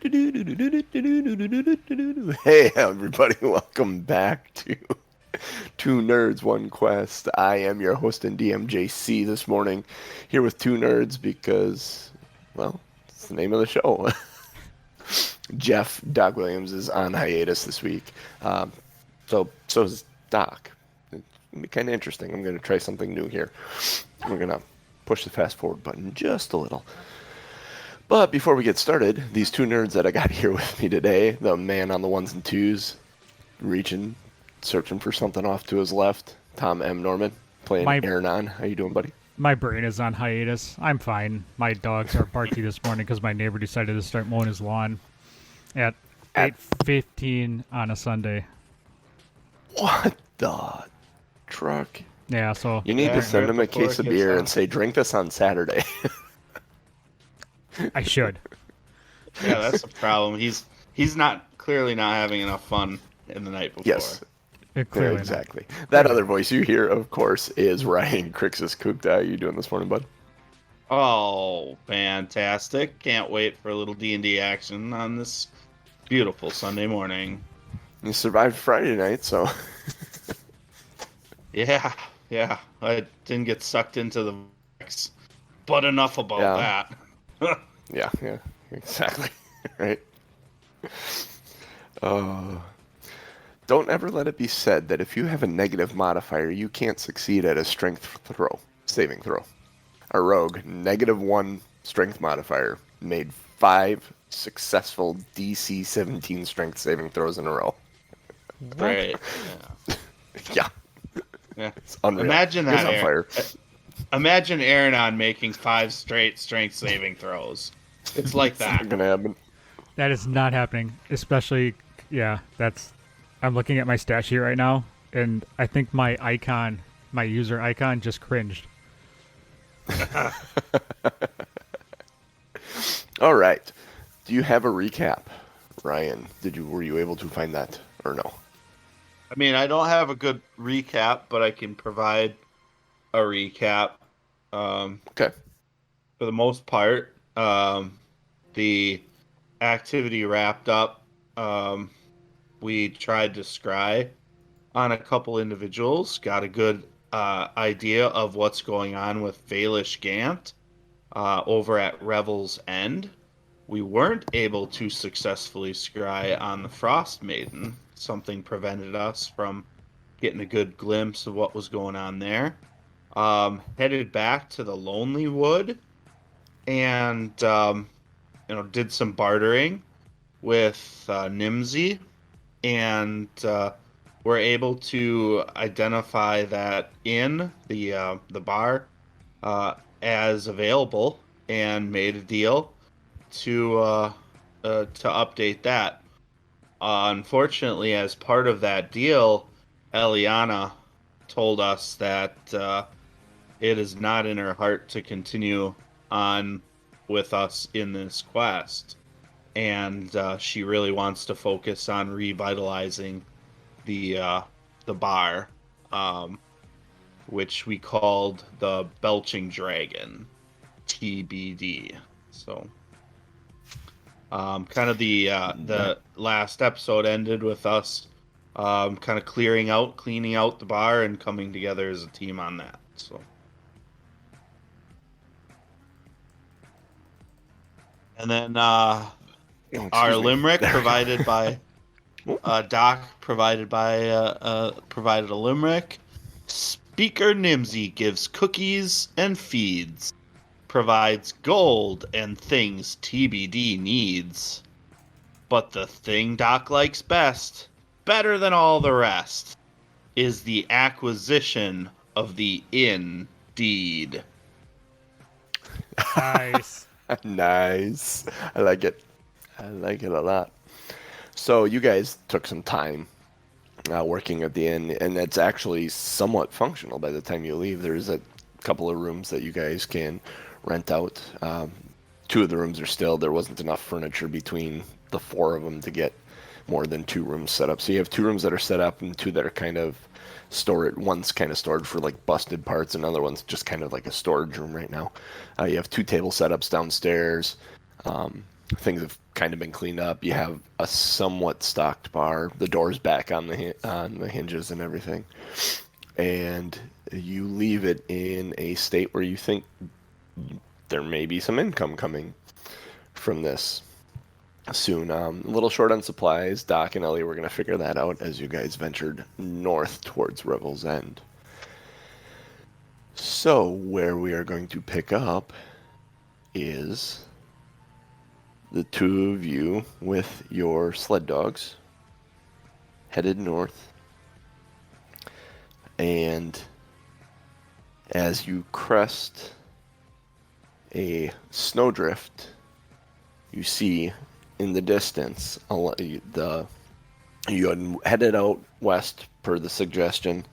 Hey, everybody, welcome back to Two Nerds, One Quest. I am your host and DMJC this morning, here with two nerds because, well, it's the name of the show. Jeff, Doc Williams, is on hiatus this week. So is Doc. It's going to be kind of interesting. I'm going to try something new here. We're going to push the fast forward button just a little. But before we get started, these two nerds that I got here with me today, the man on the ones and twos, reaching, searching for something off to his left, Tom M. Norman, playing My Aronan. How you doing, buddy? my brain is on hiatus. I'm fine. My dogs are barky this morning because my neighbor decided to start mowing his lawn at At 8:15 on a Sunday. what the truck? Yeah, so You need to send him a case of beer and say, drink this on Saturday. I should. Yeah, that's the problem. He's not clearly not having enough fun in the night before. Yes. Clearly Yeah, exactly. That other voice you hear, of course, is Aronan and Krixis. How are you doing this morning, bud? Oh, fantastic! Can't wait for a little D&D action on this beautiful Sunday morning. You survived Friday night, so... Yeah. I didn't get sucked into the Vex, but enough about that. Yeah, exactly. Right? Don't ever let it be said that if you have a negative modifier, you can't succeed at a saving throw. Our rogue, -1 strength modifier, made 5 successful DC 17 strength saving throws in a row. Right. Yeah. Yeah. It's unreal. Imagine He was that. on fire. Imagine Aronan making 5 straight strength saving throws. It's like It's that. not gonna happen. that is not happening. Especially, I'm looking at my stat sheet right now, and I think my user icon, just cringed. All right. Do you have a recap, Ryan? Were you able to find that or no? I mean, I don't have a good recap, but I can provide a recap. Okay. For the most part, the activity wrapped up. We tried to scry on a couple individuals, got a good idea of what's going on with Valish Gant over at Revel's End. We weren't able to successfully scry on the Frost Maiden. Something prevented us from getting a good glimpse of what was going on there. Headed back to the Lonely Wood and did some bartering with Nimsy, and were able to identify that in the bar as available, and made a deal to update that. Unfortunately, as part of that deal, Eliana told us that it is not in her heart to continue on with us in this quest, and she really wants to focus on revitalizing the bar, which we called the Belching Dragon, TBD. So, kind of the last episode ended with us kind of cleaning out the bar and coming together as a team on that. So, and then our limerick provided by Doc provided a limerick. Speaker Nimsy gives cookies and feeds, provides gold and things TBD needs. But the thing Doc likes best, better than all the rest, is the acquisition of the Indeed. Nice. Nice. I like it. I like it a lot. So you guys took some time working at the inn, and it's actually somewhat functional by the time you leave. There's a couple of rooms that you guys can rent out. 2 of the rooms are still, there wasn't enough furniture between the 4 of them to get more than 2 rooms set up. So you have 2 rooms that are set up and 2 that are kind of stored. One's kind of stored for like busted parts, another one's just kind of like a storage room right now. You have 2 table setups downstairs. Things have kind of been cleaned up. You have a somewhat stocked bar. The door's back on the hinges and everything, and you leave it in a state where you think there may be some income coming from this soon. A little short on supplies. Doc and Ellie were going to figure that out as you guys ventured north towards Revel's End. So, where we are going to pick up is the two of you with your sled dogs headed north. And as you crest a snowdrift, you see in the distance you had headed out west per the suggestion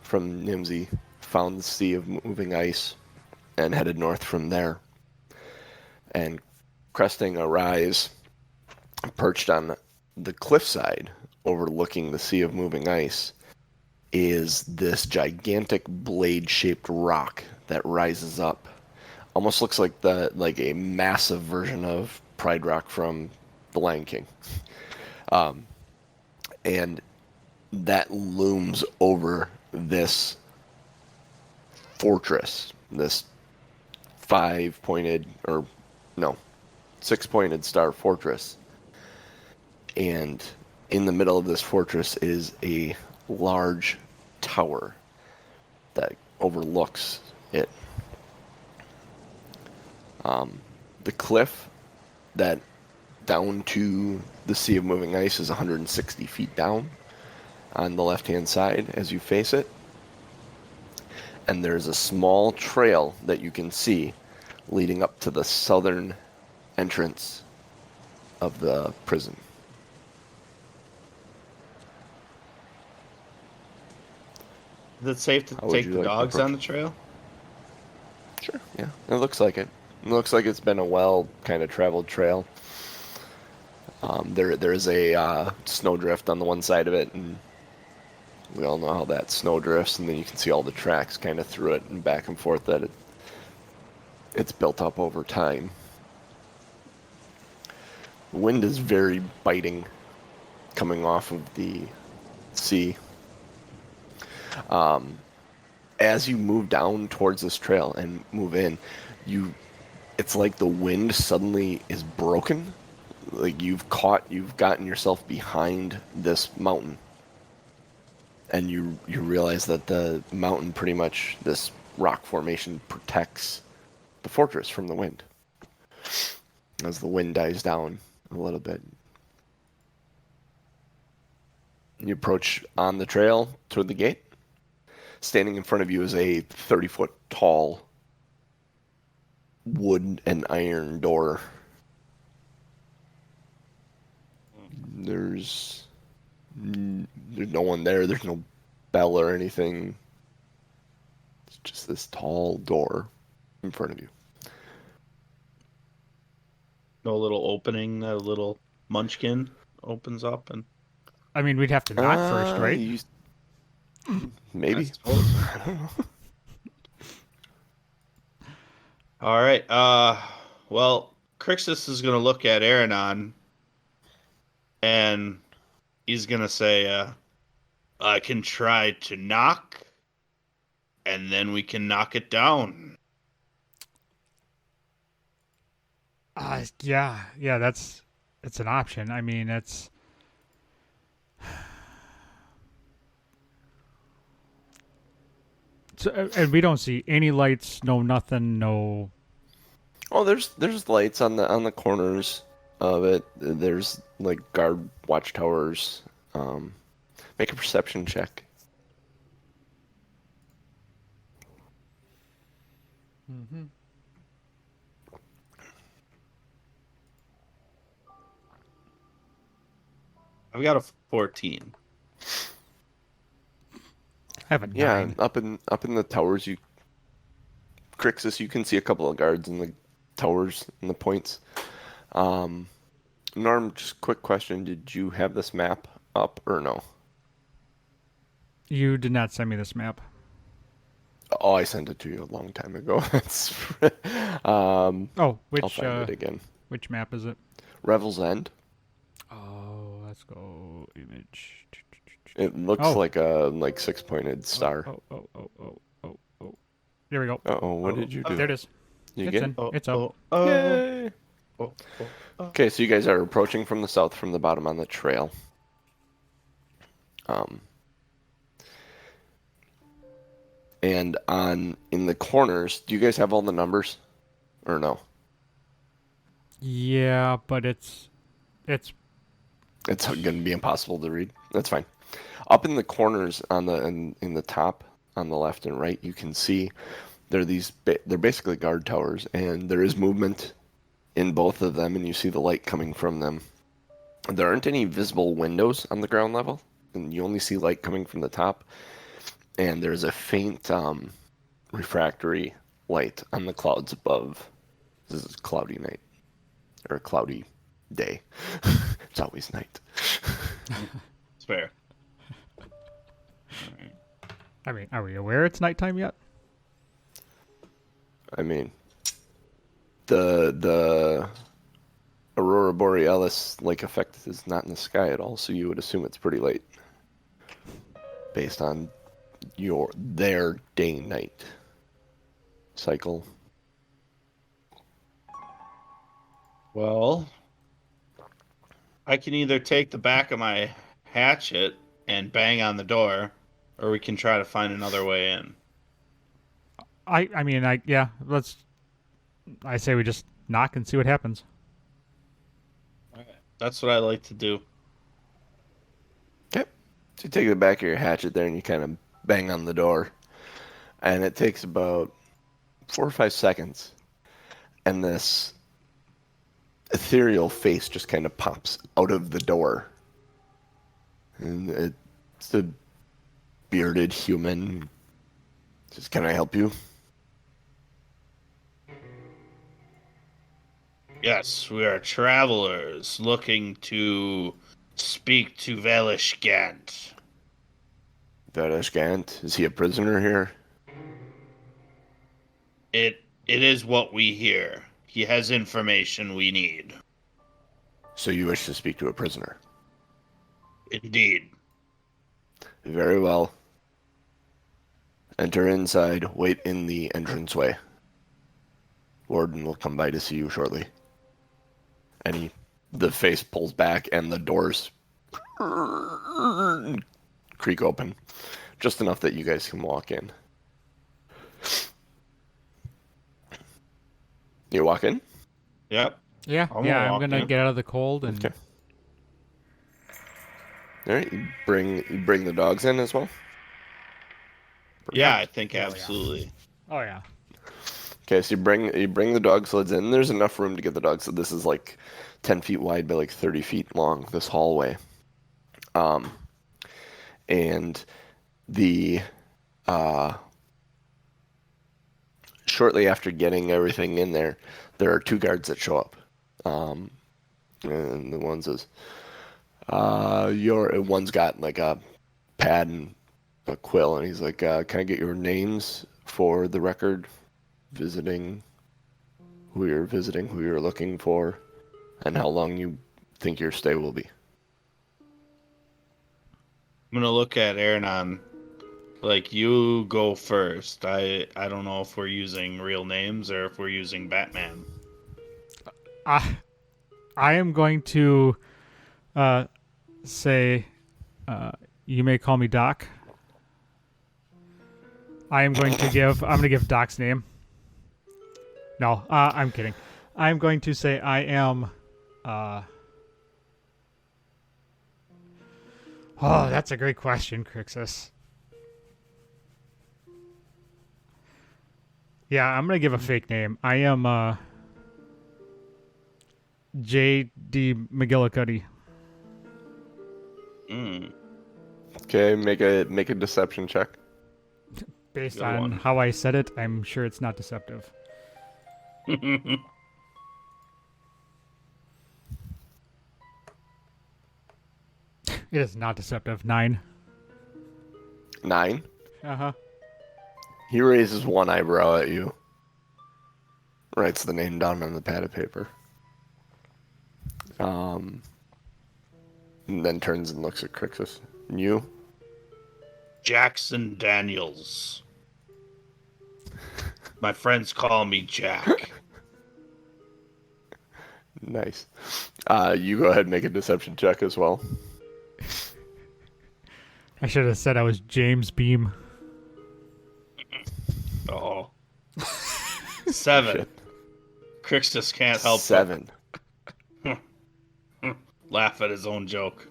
from Nimsy, found the sea of moving ice, and headed north from there. And cresting a rise, perched on the cliffside overlooking the sea of moving ice, is this gigantic blade-shaped rock that rises up. Almost looks like a massive version of Pride Rock from The Lion King. And that looms over this fortress, this six-pointed star fortress. And in the middle of this fortress is a large tower that overlooks it. The cliff that down to the Sea of Moving Ice is 160 feet down on the left-hand side as you face it. And there's a small trail that you can see leading up to the southern entrance of the prison. Is it safe to take the dogs on the trail? Sure, yeah. It looks like it. It looks like it's been a well kind of traveled trail. There is a snowdrift on the one side of it, and we all know how that snow drifts, and then you can see all the tracks kind of through it and back and forth that it's built up over time. The wind is very biting coming off of the sea. As you move down towards this trail and move in, it's like the wind suddenly is broken. Like you've gotten yourself behind this mountain. And you realize that the mountain, pretty much this rock formation, protects the fortress from the wind. As the wind dies down a little bit. You approach on the trail toward the gate. Standing in front of you is a 30-foot tall wood and iron door. There's no one there. There's no bell or anything. It's just this tall door in front of you. No little opening, a little munchkin opens up and... I mean, we'd have to knock first, right? Maybe. I don't know. All right. Well, Krixis is going to look at Aronan, and he's going to say, I can try to knock, and then we can knock it down. Yeah, it's an option. I mean, it's... So, and we don't see any lights, no nothing, no... Oh, there's lights on the corners of it. There's like guard watchtowers. Make a perception check. Mm-hmm. I've got a 14. I have a 9. Yeah, up in the towers, Krixis, you can see a couple of guards in the towers and the points. Norm, just quick question: did you have this map up or no? You did not send me this map. Oh, I sent it to you a long time ago. Oh, I'll find it again. which map is it? Revel's End. Oh, let's go image. It looks Oh. like a 6-pointed star. Oh. There we go. Uh-oh, what did you do? There it is. You It's get in. it? It's up. Yay! Oh. Okay, so you guys are approaching from the south from the bottom on the trail. And in the corners, do you guys have all the numbers? Or no? Yeah, but it's It's going to be impossible to read. That's fine. Up in the corners in the top on the left and right, you can see they're basically guard towers, and there is movement in both of them, and you see the light coming from them. There aren't any visible windows on the ground level, and you only see light coming from the top. And there's a faint refractory light on the clouds above. This is a cloudy night, or a cloudy day. It's always night. It's fair. I mean, are we aware it's nighttime yet? I mean, the Aurora Borealis lake effect is not in the sky at all, so you would assume it's pretty late, based on their day-night cycle. Well, I can either take the back of my hatchet and bang on the door, or we can try to find another way in. I say we just knock and see what happens. That's what I like to do. Okay. So you take the back of your hatchet there and you kind of bang on the door. And it takes about 4 or 5 seconds. And this ethereal face just kind of pops out of the door. And it's a bearded human. Just, can I help you? Yes, we are travelers looking to speak to Velish Gant. Velish Gant? Is he a prisoner here? It is what we hear. He has information we need. So you wish to speak to a prisoner? Indeed. Very well. Enter inside. Wait in the entranceway. Warden will come by to see you shortly. And the face pulls back and the doors creak open. Just enough that you guys can walk in. You walk in? Yep. Yeah, I'm I'm gonna get out of the cold and. Okay. All right, you bring the dogs in as well? Yeah, I think absolutely. Oh yeah. Okay, so you bring the dog sleds in. There's enough room to get the dogs. So this is like 10 feet wide by like 30 feet long, this hallway. And the shortly after getting everything in there are 2 guards that show up. And the one says, one's got like a pad and a quill, and he's like, can I get your names for the record? Who you're visiting, who you're looking for, and how long you think your stay will be. I'm gonna look at Aronan. Like, you go first. I don't know if we're using real names or if we're using Batman. I am going to say, you may call me Doc. I'm gonna give Doc's name. No, I'm kidding. I'm going to say I am. Oh, that's a great question, Krixis. Yeah, I'm gonna give a fake name. I am J.D. McGillicuddy. Okay, make a deception check. Based Good on one. how I said it, I'm sure it's not deceptive. It is not deceptive. 9. 9. Uh-huh. He raises one eyebrow at you. Writes the name down on the pad of paper. And then turns and looks at Krixis. And you? Jackson Daniels. My friends call me Jack. Nice. You go ahead and make a deception check as well. I should have said I was James Beam. Oh. 7. Shit. Krixis can't help 7. but laugh at his own joke.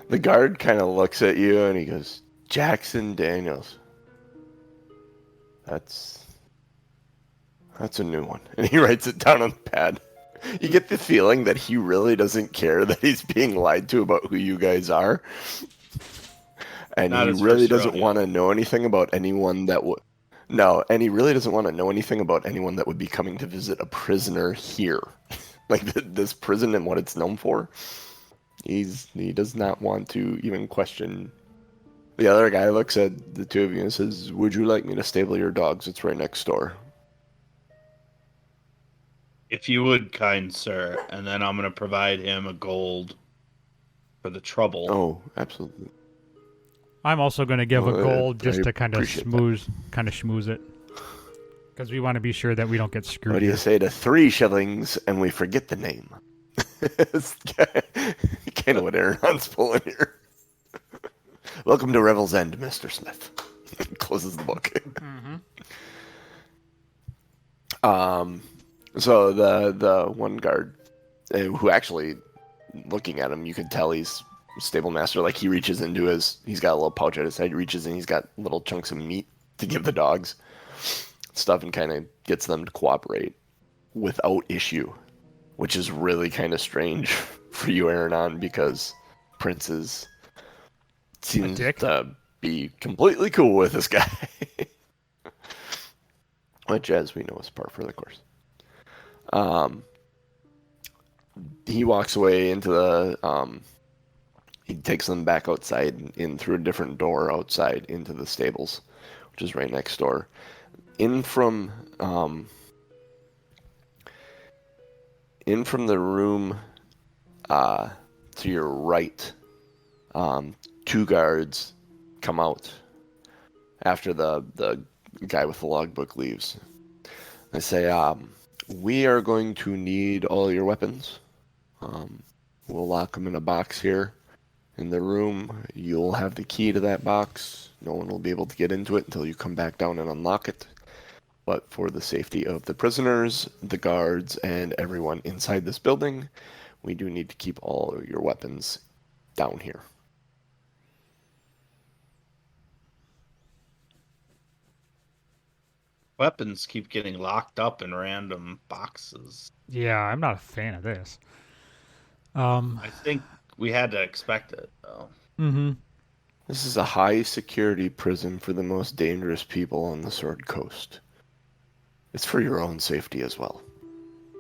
The guard kind of looks at you and he goes, Jackson Daniels. That's a new one. And he writes it down on the pad. You get the feeling that he really doesn't care that he's being lied to about who you guys are. And Not he his really first doesn't rodeo. want to know anything about anyone that would... No, and he really doesn't want to know anything about anyone that would be coming to visit a prisoner here. Like this prison and what it's known for. He does not want to even question. The other guy looks at the two of you and says, would you like me to stable your dogs? It's right next door. If you would, kind sir, and then I'm going to provide him a gold for the trouble. Oh, absolutely. I'm also going to give a Well, gold just I to kind of appreciate that. schmooze it. Because we want to be sure that we don't get screwed. What do you here. say to 3 shillings and we forget the name? It's kind of what Aronon's pulling here. Welcome to Revel's End, Mr. Smith. Closes the book. So the one guard, who actually, looking at him, you can tell he's stable master. Like he reaches into he's got a little pouch at his side, reaches in, he's got little chunks of meat to give the dogs stuff, and kind of gets them to cooperate without issue, which is really kind of strange for you, Aronan, because Prince seems dick? to be completely cool with this guy. Which, as we know, is par for the course. He walks away into the... he takes them back outside, in through a different door outside into the stables, which is right next door. In from the room to your right, 2 guards come out after the guy with the logbook leaves. They say, we are going to need all your weapons. We'll lock them in a box here in the room. You'll have the key to that box. No one will be able to get into it until you come back down and unlock it. But for the safety of the prisoners, the guards, and everyone inside this building, we do need to keep all of your weapons down here. Weapons keep getting locked up in random boxes. Yeah, I'm not a fan of this. I think we had to expect it, though. Mm-hmm. This is a high security prison for the most dangerous people on the Sword Coast. It's for your own safety as well.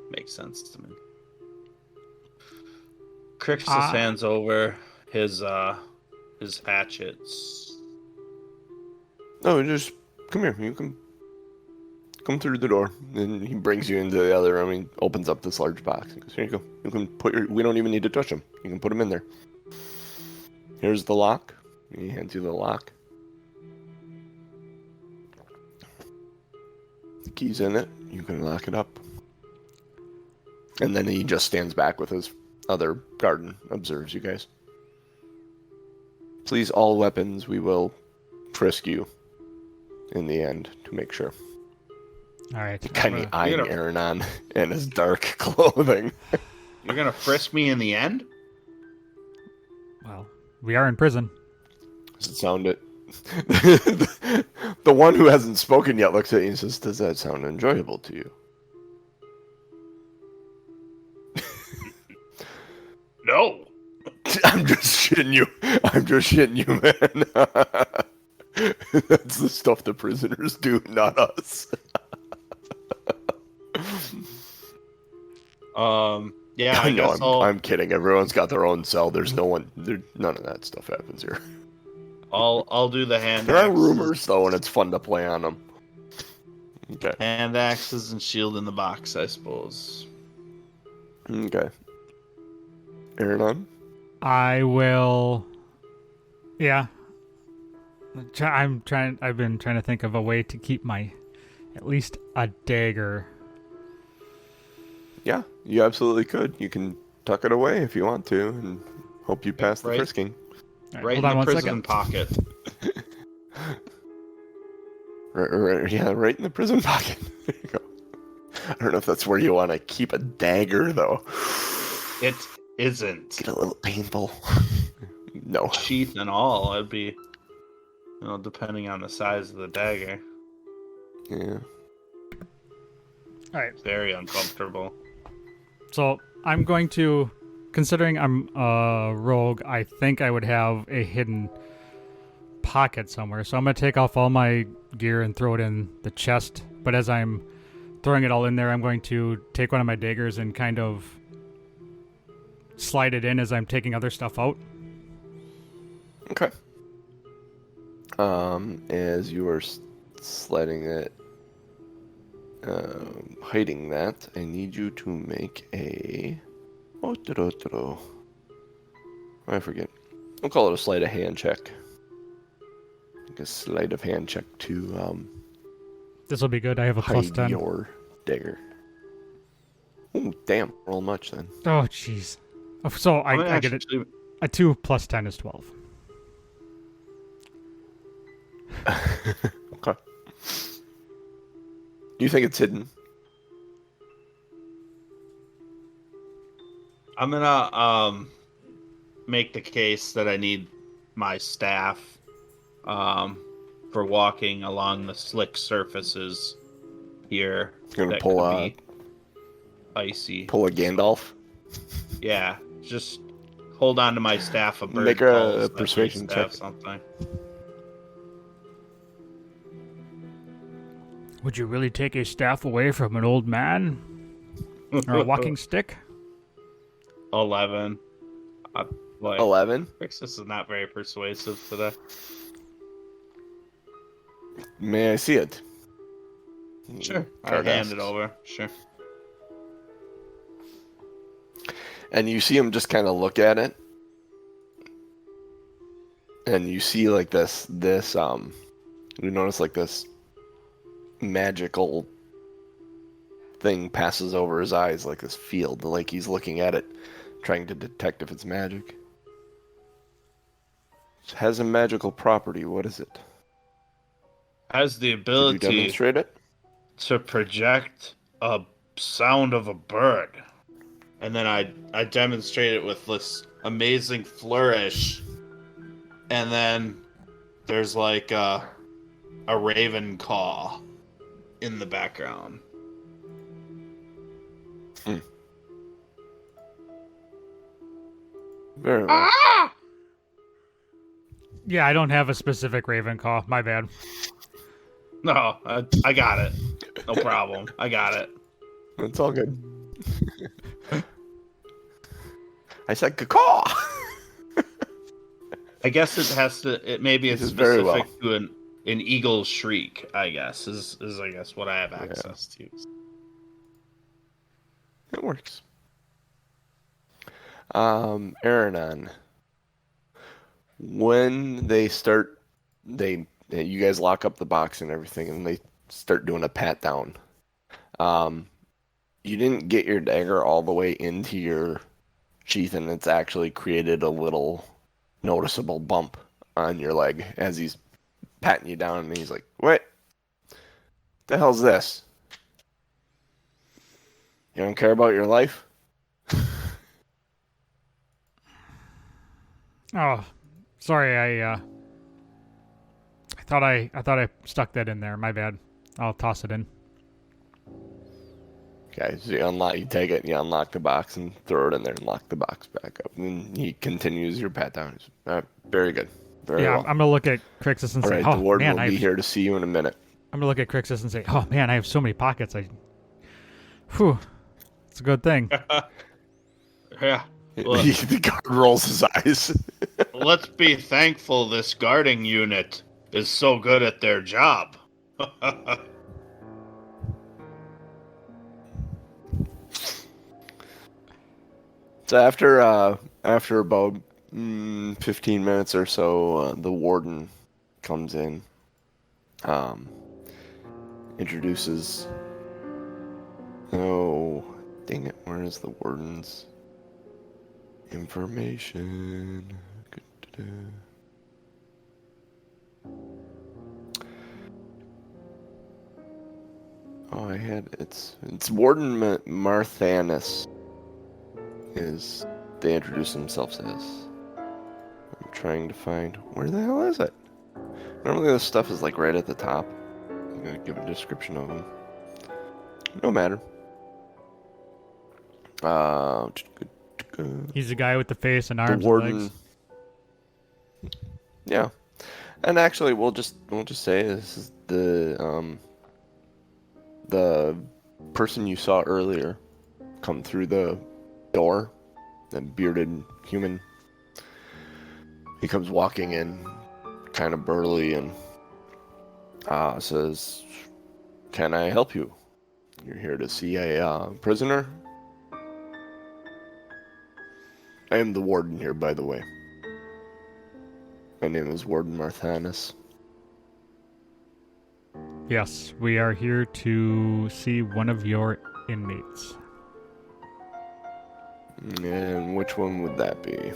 Makes sense to me. Krixis hands over his hatchets. No, just come here. You can come through the door. And he brings you into the other room. He opens up this large box. He goes, here you go. You can put we don't even need to touch them. You can put them in there. Here's the lock. He hands you the lock. The key's in it. You can lock it up. And then he just stands back with his other guard and observes you guys. Please, all weapons, we will frisk you in the end to make sure. All right. Kind of eyeing You're gonna- Aronan in his dark clothing. You're gonna frisk me in the end? Well, we are in prison. Does it sound it? The one who hasn't spoken yet looks at you and says, does that sound enjoyable to you? No. I'm just shitting you, man. That's the stuff the prisoners do, not us. Yeah, I I know, guess I'll I'm kidding. Everyone's got their own cell. There's none of that stuff happens here. I'll do the hand. There are axes. rumors, though, and it's fun to play on them. Okay. Hand axes and shield in the box, I suppose. Okay. Aronan? I will. Yeah. I've been trying to think of a way to keep at least a dagger. Yeah, you absolutely could. You can tuck it away if you want to, and hope you pass the Right. frisking. All Right hold in on the one prison second. pocket. Right in the prison pocket. There you go. I don't know if that's where you want to keep a dagger, though. It isn't. Get a little painful. No. Sheath and all, it'd be, depending on the size of the dagger, Yeah. All right. very uncomfortable. So I'm going to, considering I'm a rogue, I think I would have a hidden pocket somewhere. So I'm going to take off all my gear and throw it in the chest. But as I'm throwing it all in there, I'm going to take one of my daggers and kind of slide it in as I'm taking other stuff out. Okay. As you are sliding it, hiding that, I need you to make a... I forget. We'll call it a sleight of hand check. Like a sleight of hand check to This will be good. I have a plus hide 10. your dagger. Ooh, damn. Roll much then. Oh, jeez. So I get it. A 2 plus 10 is 12. Okay. Do you think it's hidden? I'm gonna make the case that I need my staff for walking along the slick surfaces here. You're gonna that pull could a be icy. pull a Gandalf. Yeah, just hold on to my staff. A bird Make her a calls, that persuasion may stab check. Something. Would you really take a staff away from an old man? Or a walking stick? 11. Like, 11. Krixis is not very persuasive today. May I see it? Sure, I Card hand asks. it over. Sure. And you see him just kind of look at it, and you see like this you notice like this magical thing passes over his eyes, like this field, like he's looking at it, trying to detect if it's magic. It has a magical property. What is it? Has the Could you ability demonstrate it? to project a sound of a bird. And then I demonstrate it with this amazing flourish. And then there's like a raven caw in the background. Very well. Ah! Yeah, I don't have a specific raven call. My bad. No, I got it. No problem. I got it. It's all good. I said caw. I guess it has to. Maybe it's This is very specific well. to an eagle shriek. I guess is I guess what I have access to. It works. Aronan. When they start, you guys lock up the box and everything, and they start doing a pat down. You didn't get your dagger all the way into your sheath, and it's actually created a little noticeable bump on your leg as he's patting you down, and he's like, "What the hell's this? You don't care about your life?" Oh, sorry. I thought I stuck that in there. My bad. I'll toss it in. Okay, so you take it, and you unlock the box, and throw it in there, and lock the box back up. And he continues your pat down. Very good. Very Yeah, well. I'm gonna look at Krixis and All say, right, "Oh the warden man, will be here to see you in a minute. I'm gonna look at Krixis and say, "Oh man, I have so many pockets. Whew, it's a good thing." Yeah. Well, The guard rolls his eyes. let's be thankful this guarding unit is so good at their job. So after about 15 minutes or so, the warden comes in, um, introduces. Oh, dang it! Where is the warden's information? Oh, I had it's Warden Marthanus. Is they introduce themselves as? I'm trying to find where the hell is it? Normally this stuff is like right at the top. I'm gonna give a description of them. No matter. Uh, He's the guy with the face and the arms and warden. legs. Yeah, and actually, we'll just say this is the person you saw earlier come through the door, that bearded human. He comes walking in, kind of burly, and says, "Can I help you? You're here to see a prisoner?" I am the warden here, by the way. My name is Warden Marthanus. Yes, we are here to see one of your inmates. And which one would that be?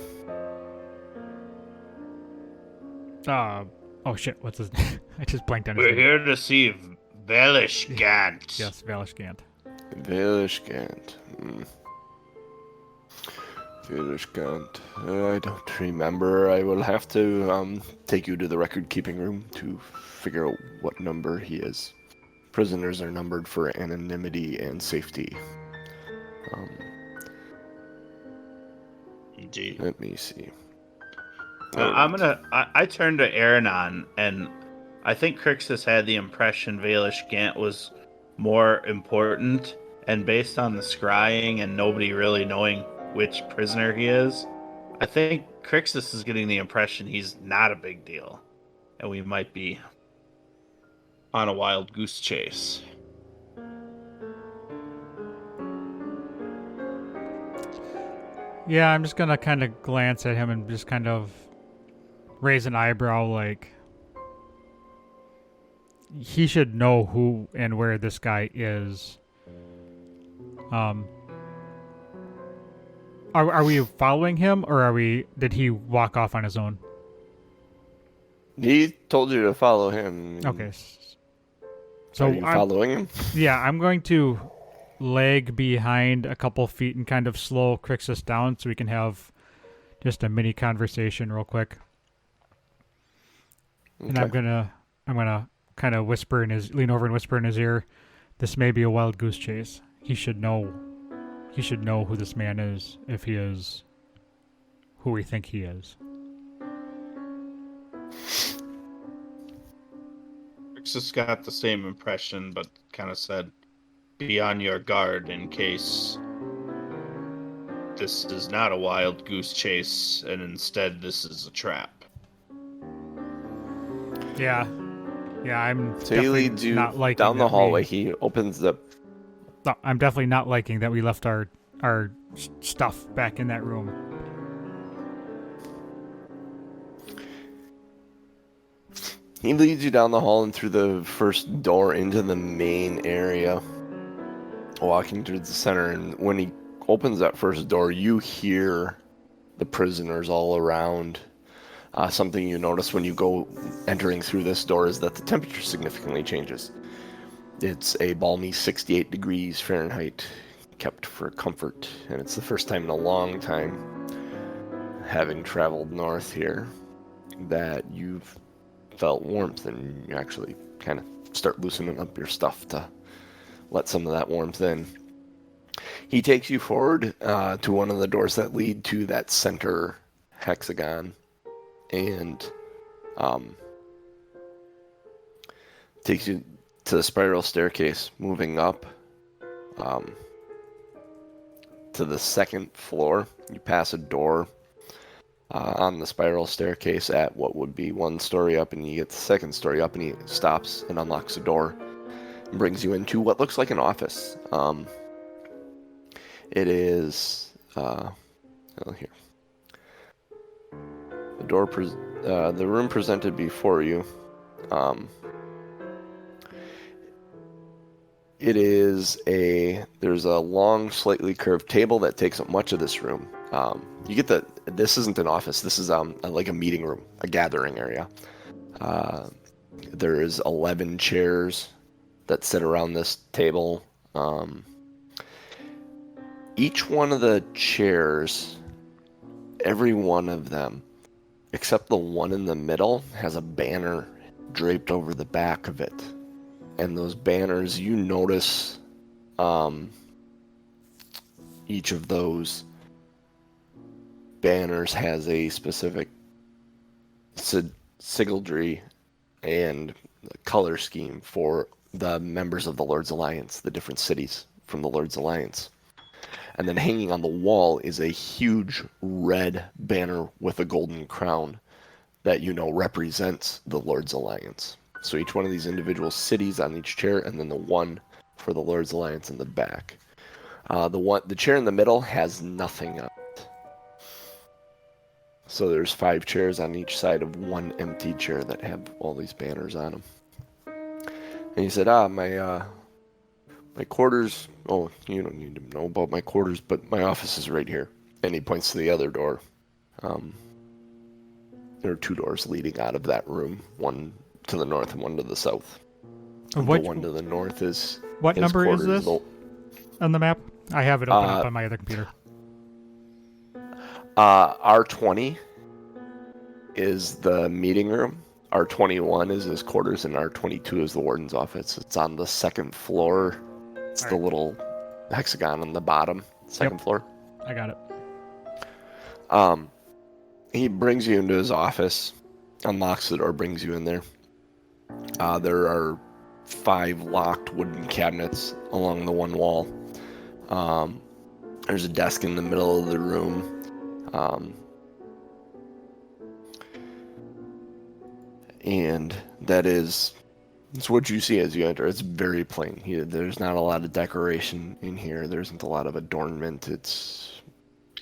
Oh shit, what's his name? I just blanked on his We're name. here to see Velish Gant. Yes, Valish Gant. Vilishkant. Vilishkant. I don't remember. I will have to take you to the record-keeping room to figure out what number he is. Prisoners are numbered for anonymity and safety. Indeed. Let me see. I turned to Aronan, and I think Krixis had the impression Velish Gant was more important, and based on the scrying and nobody really knowing which prisoner he is, I think Krixis is getting the impression he's not a big deal, and we might be on a wild goose chase. Yeah, I'm just gonna kind of glance at him and just kind of raise an eyebrow, like he should know who and where this guy is. Are we following him, or did he walk off on his own? He told you to follow him. Okay. So Are you following him? Yeah, I'm going to lag behind a couple feet and kind of slow Krixis down so we can have just a mini conversation real quick. Okay. And I'm gonna kind of lean over and whisper in his ear, "This may be a wild goose chase. He should know who this man is, if he is who we think he is." Krixis got the same impression, but kind of said, "Be on your guard in case this is not a wild goose chase, and instead this is a trap." Yeah, I'm So he definitely leads you not liking down the that hallway. He opens the. No, I'm definitely not liking that we left our stuff back in that room. He leads you down the hall and through the first door into the main area, walking through the center. And when he opens that first door, you hear the prisoners all around. Something you notice when you go entering through this door is that the temperature significantly changes. It's a balmy 68 degrees Fahrenheit, kept for comfort, and it's the first time in a long time, having traveled north here, that you've felt warmth, and you actually kind of start loosening up your stuff to let some of that warmth in. He takes you forward to one of the doors that lead to that center hexagon, and takes you to the spiral staircase, moving up to the second floor. You pass a door on the spiral staircase at what would be one story up, and you get the second story up, and he stops and unlocks the door and brings you into what looks like an office. It is Oh, here. The room presented before you. There's a long, slightly curved table that takes up much of this room. This isn't an office. This is like a meeting room, a gathering area. There is 11 chairs that sit around this table. Each one of the chairs, every one of them, except the one in the middle, has a banner draped over the back of it. And those banners, you notice each of those banners has a specific sigildry and color scheme for the members of the Lord's Alliance, the different cities from the Lord's Alliance. And then hanging on the wall is a huge red banner with a golden crown that represents the Lord's Alliance. So each one of these individual cities on each chair, and then the one for the Lord's Alliance in the back. The chair in the middle has nothing on it. So there's 5 chairs on each side of one empty chair that have all these banners on them. And he said, my quarters, oh, you don't need to know about my quarters, but my office is right here. And he points to the other door. There are 2 doors leading out of that room, one to the north and one to the south. The one to the north is what number is this on the map? I have it open up on my other computer. R20 is the meeting room. R21 is his quarters, and R22 is the warden's office. It's on the 2nd floor. It's the little hexagon on the bottom, 2nd floor. I got it. He brings you into his office, unlocks the door, brings you in there. There are 5 locked wooden cabinets along the one wall. There's a desk in the middle of the room. And it's what you see as you enter. It's very plain. There's not a lot of decoration in here. There isn't a lot of adornment. It's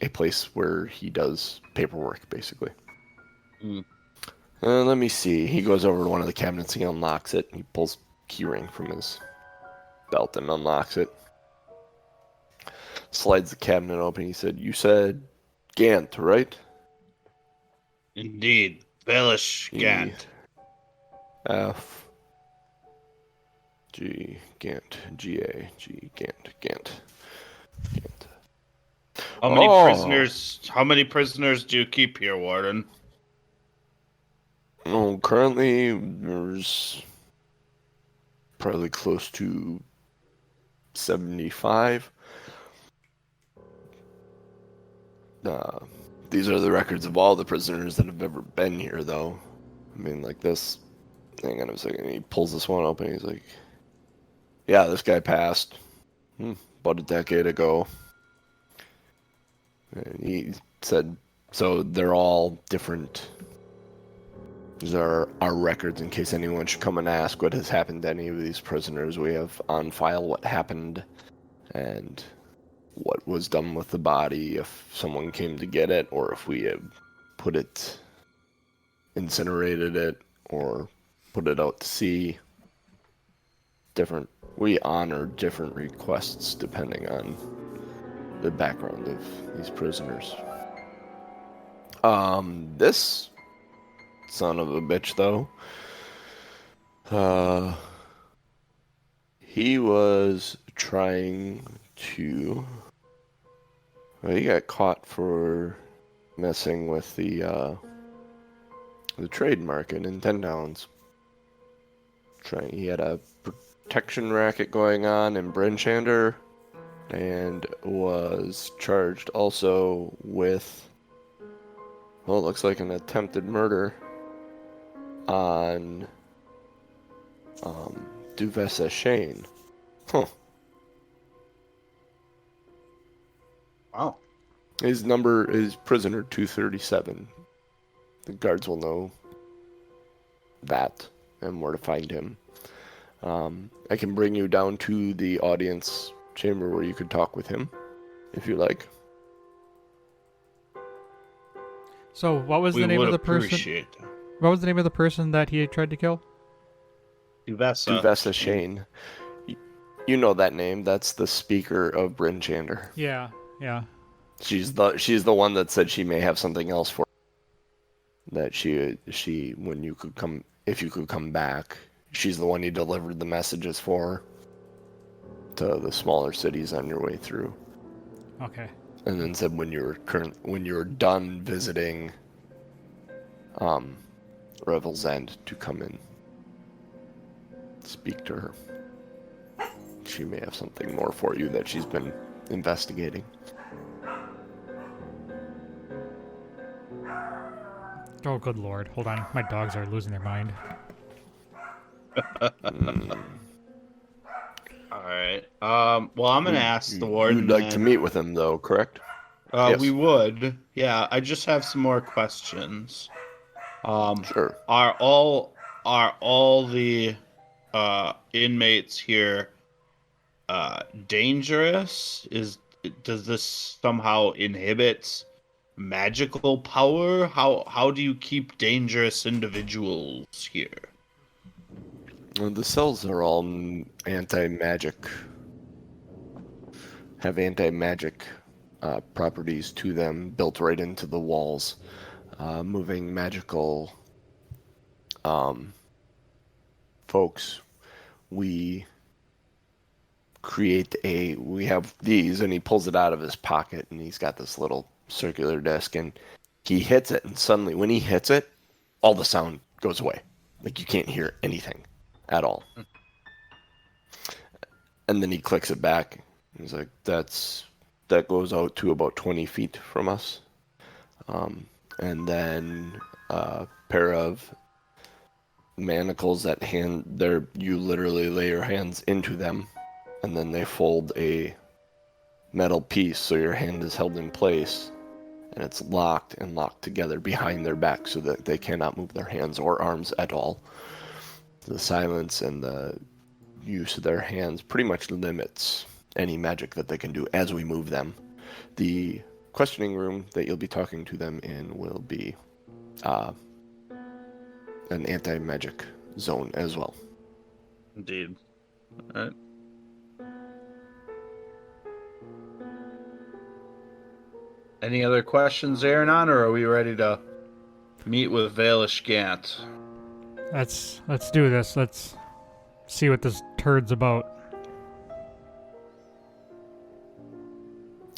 a place where he does paperwork, basically. Let me see. He goes over to one of the cabinets. He unlocks it. He pulls a keyring from his belt and unlocks it. Slides the cabinet open. He said, "You said Gant, right?" Indeed. Velish Gant. F. G. Gant. G-A. G. Gant. How many prisoners do you keep here, Warden? Oh, currently there's probably close to 75. These are the records of all the prisoners that have ever been here, though. I mean, like this. Hang on a second. He pulls this one open. He's like, "Yeah, this guy passed about a decade ago." And he said, so they're all different. These are our records in case anyone should come and ask what has happened to any of these prisoners. We have on file what happened and what was done with the body, if someone came to get it, or if we have put it, incinerated it, or put it out to sea. We honor different requests depending on the background of these prisoners. This son of a bitch, though, he was trying to... Well, he got caught for messing with the trade market in 10 Downs. He had a protection racket going on in Brenchander, and was charged also with, well, it looks like an attempted murder on Duvessa Shane. Huh. Wow. His number is prisoner 237. The guards will know that and where to find him. I can bring you down to the audience chamber where you could talk with him, if you like. So, what was We the name would of the person? appreciate that. What was the name of the person that he tried to kill? Duvessa Shane. You know that name. That's the speaker of Bryn Chander. Yeah, yeah. She's the one that said she may have something else for that she when you could come if you could come back. She's the one you delivered the messages for to the smaller cities on your way through. Okay. And then said when you're done visiting Revel's End to come and speak to her. She may have something more for you that she's been investigating. Oh, good lord. Hold on. My dogs are losing their mind. All right. Well, I'm gonna ask the warden. You'd like to then. meet with him, though, correct? Yes. We would. Yeah. I just have some more questions. Sure. Are all the inmates here dangerous? Does this somehow inhibit magical power? How do you keep dangerous individuals here? Well, the cells are all anti-magic. Have anti-magic properties to them built right into the walls. Moving magical folks, we have these, and he pulls it out of his pocket, and he's got this little circular disc, and he hits it, and suddenly when he hits it, all the sound goes away. Like you can't hear anything at all. And then he clicks it back. He's like, that goes out to about 20 feet from us. And then a pair of manacles you literally lay your hands into them, and then they fold a metal piece so your hand is held in place, and it's locked together behind their back so that they cannot move their hands or arms at all. The silence and the use of their hands pretty much limits any magic that they can do as we move them. The questioning room that you'll be talking to them in will be an anti-magic zone as well. Indeed. All right. Any other questions, Aronan, or are we ready to meet with Valish Gant? Let's do this. Let's see what this turd's about.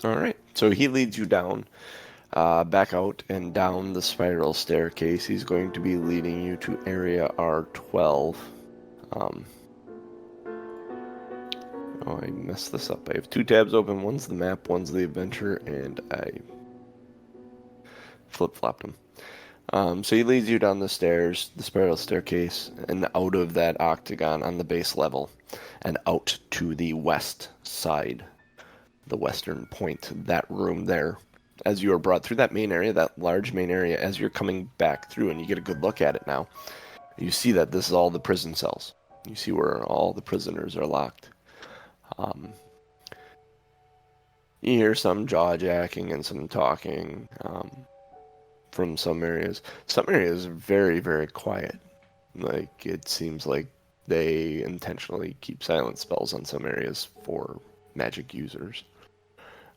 All right. So he leads you down, back out and down the spiral staircase. He's going to be leading you to area R12. I messed this up. I have two tabs open. One's the map, one's the adventure, and I flip-flopped them. So he leads you down the stairs, the spiral staircase, and out of that octagon on the base level, and out to the west side, the western point, that room there. As you are brought through that main area, that large main area, as you're coming back through and you get a good look at it now, you see that this is all the prison cells. You see where all the prisoners are locked. You hear some jaw-jacking and some talking from some areas. Some areas are very, very quiet. Like, it seems like they intentionally keep silent spells on some areas for magic users.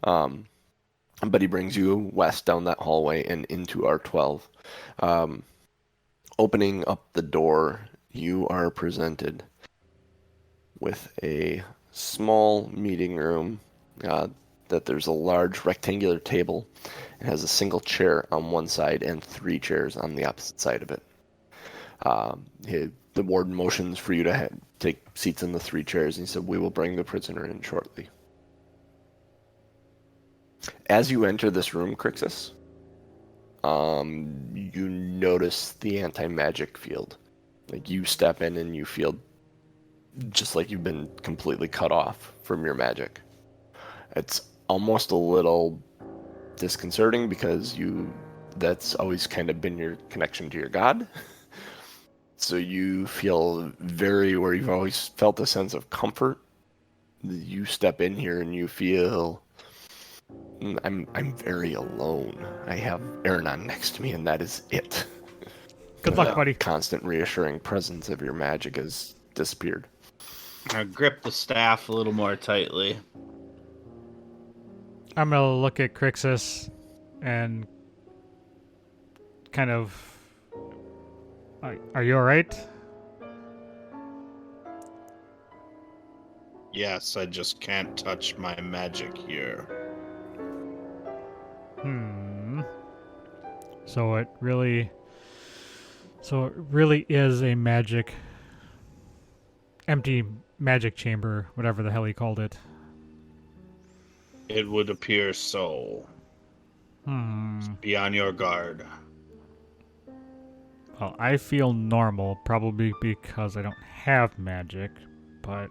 But he brings you west down that hallway and into R12. Opening up the door, you are presented with a small meeting room that there's a large rectangular table. It has a single chair on one side and 3 chairs on the opposite side of it. The warden motions for you to take seats in the 3 chairs, and he said, "We will bring the prisoner in shortly." As you enter this room, Krixis, you notice the anti-magic field. Like, you step in and you feel just like you've been completely cut off from your magic. It's almost a little disconcerting because that's always kind of been your connection to your god. So you feel where you've always felt a sense of comfort. You step in here and you feel I'm very alone. I have Aronan next to me, and that is it. Good luck, Yeah. buddy. Constant reassuring presence of your magic has disappeared. I grip the staff a little more tightly. I'm gonna look at Krixis and kind of. Are you all right? Yes, I just can't touch my magic here. So it really is a empty magic chamber, whatever the hell he called it. It would appear so. Be on your guard. Well, I feel normal, probably because I don't have magic, but...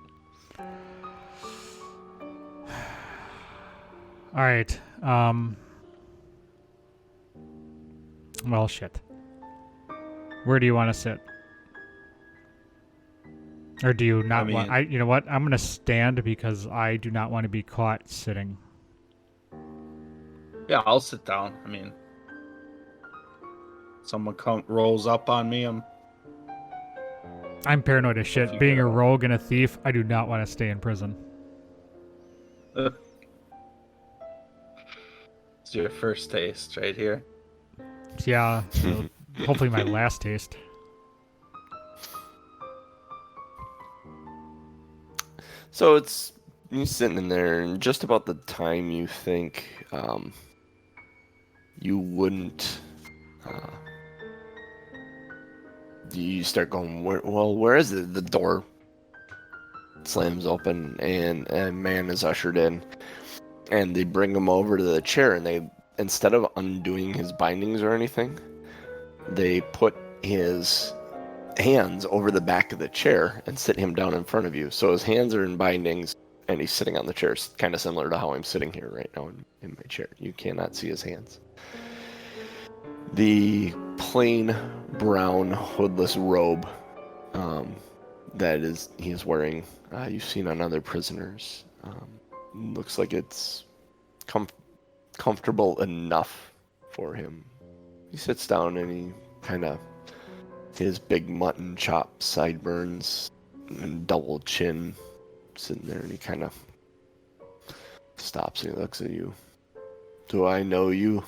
Alright, well, shit. Where do you want to sit? Or do you not want... you know what? I'm going to stand because I do not want to be caught sitting. Yeah, I'll sit down. I mean, someone rolls up on me. I'm paranoid as shit. Being a rogue and a thief, I do not want to stay in prison. It's your first taste right here. Yeah, so hopefully my last taste. So it's you sitting in there, and just about the time you think you wouldn't, you start going, where is it? The door slams open, and a man is ushered in, and they bring him over to the chair, and they, instead of undoing his bindings or anything, they put his hands over the back of the chair and sit him down in front of you. So his hands are in bindings, and he's sitting on the chair, kind of similar to how I'm sitting here right now in my chair. You cannot see his hands. The plain brown hoodless robe that he is wearing, you've seen on other prisoners. Looks like it's comfortable enough for him. He sits down and he kind of, his big mutton chop sideburns and double chin sitting there, and he kind of stops and he looks at you. Do I know you?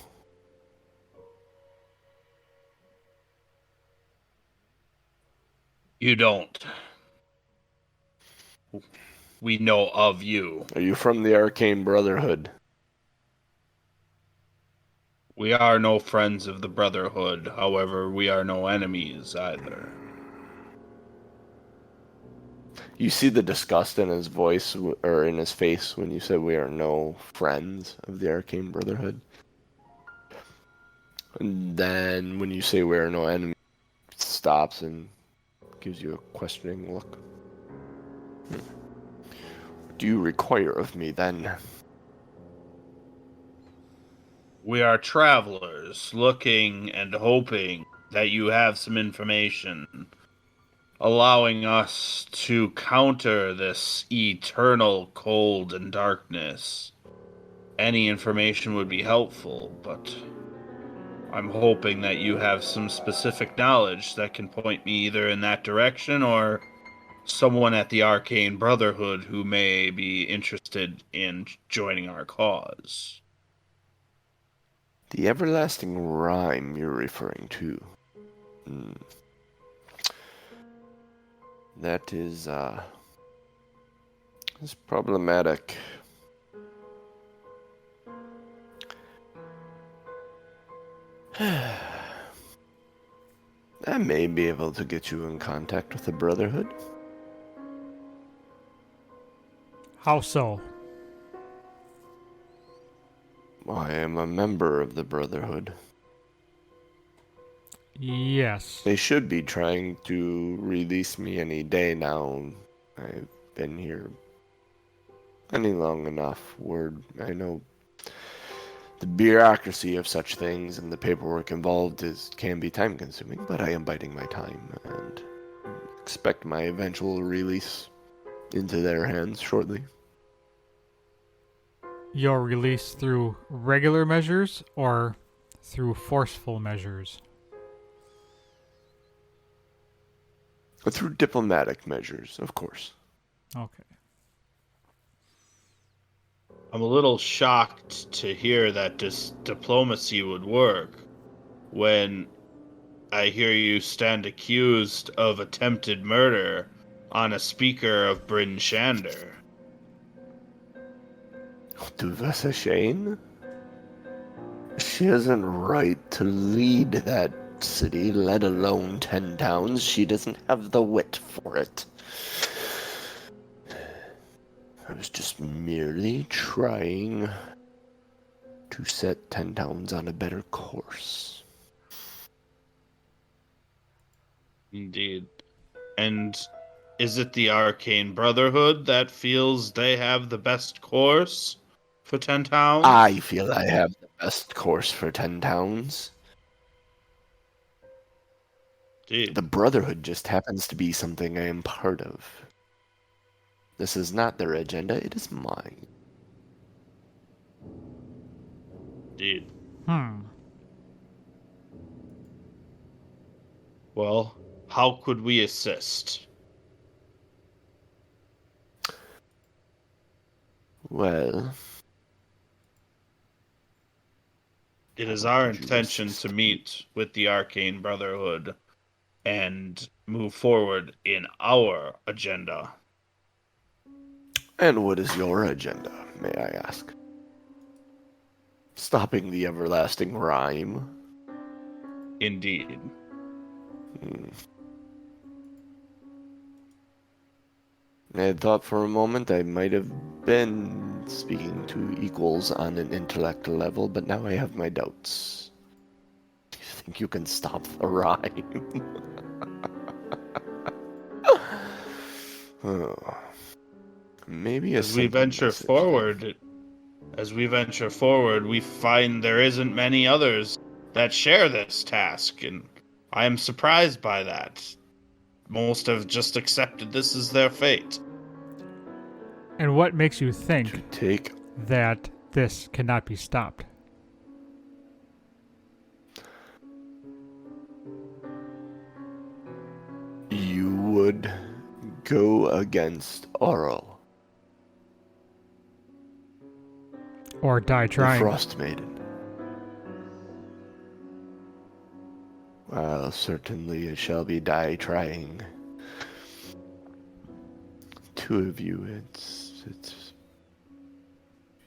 You don't. We know of you. Are you from the Arcane Brotherhood? We are no friends of the Brotherhood. However, we are no enemies either. You see the disgust in his voice, or in his face, when you said we are no friends of the Arcane Brotherhood. And then when you say we are no enemies, it stops and gives you a questioning look. What do you require of me then? We are travelers looking and hoping that you have some information allowing us to counter this eternal cold and darkness. Any information would be helpful, but I'm hoping that you have some specific knowledge that can point me either in that direction or someone at the Arcane Brotherhood who may be interested in joining our cause. The everlasting rhyme you're referring to. That is problematic. I may be able to get you in contact with the Brotherhood. How so? I am a member of the Brotherhood. Yes. They should be trying to release me any day now. I've been here any long enough. I know the bureaucracy of such things and the paperwork involved can be time consuming, but I am biding my time and expect my eventual release into their hands shortly. You're released through regular measures or through forceful measures? Through diplomatic measures, of course. Okay. I'm a little shocked to hear that this diplomacy would work when I hear you stand accused of attempted murder on a speaker of Bryn Shander. Du was a Shane? She isn't right to lead that city, let alone 10 towns. She doesn't have the wit for it. I was just merely trying to set 10 towns on a better course. Indeed. And is it the Arcane Brotherhood that feels they have the best course for 10 towns? I feel I have the best course for 10 towns. Indeed. The Brotherhood just happens to be something I am part of. This is not their agenda, it is mine. Indeed. Hmm. Well, how could we assist? Well, It is how our could you intention assist to me? meet with the Arcane Brotherhood and move forward in our agenda. And what is your agenda, may I ask? Stopping the everlasting rhyme? Indeed. I thought for a moment I might have been speaking to equals on an intellect level, but now I have my doubts. Do you think you can stop the rhyme? Oh. Maybe a As we simple venture message, then. forward, we find there isn't many others that share this task, and I am surprised by that. Most have just accepted this as their fate. And what makes you To think take that this cannot be stopped? you would go against Aurel, Or die the trying? Frost Maiden. Well, certainly it shall be die trying. Two of you, it's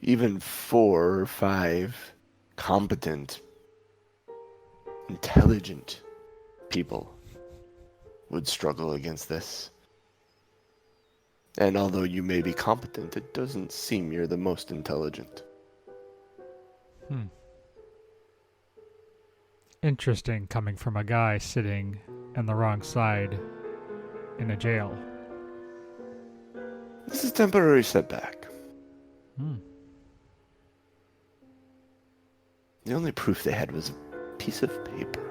even 4 or 5 competent, intelligent people would struggle against this. And although you may be competent, it doesn't seem you're the most intelligent. Interesting, coming from a guy sitting on the wrong side in a jail. This is a temporary setback. The only proof they had was a piece of paper.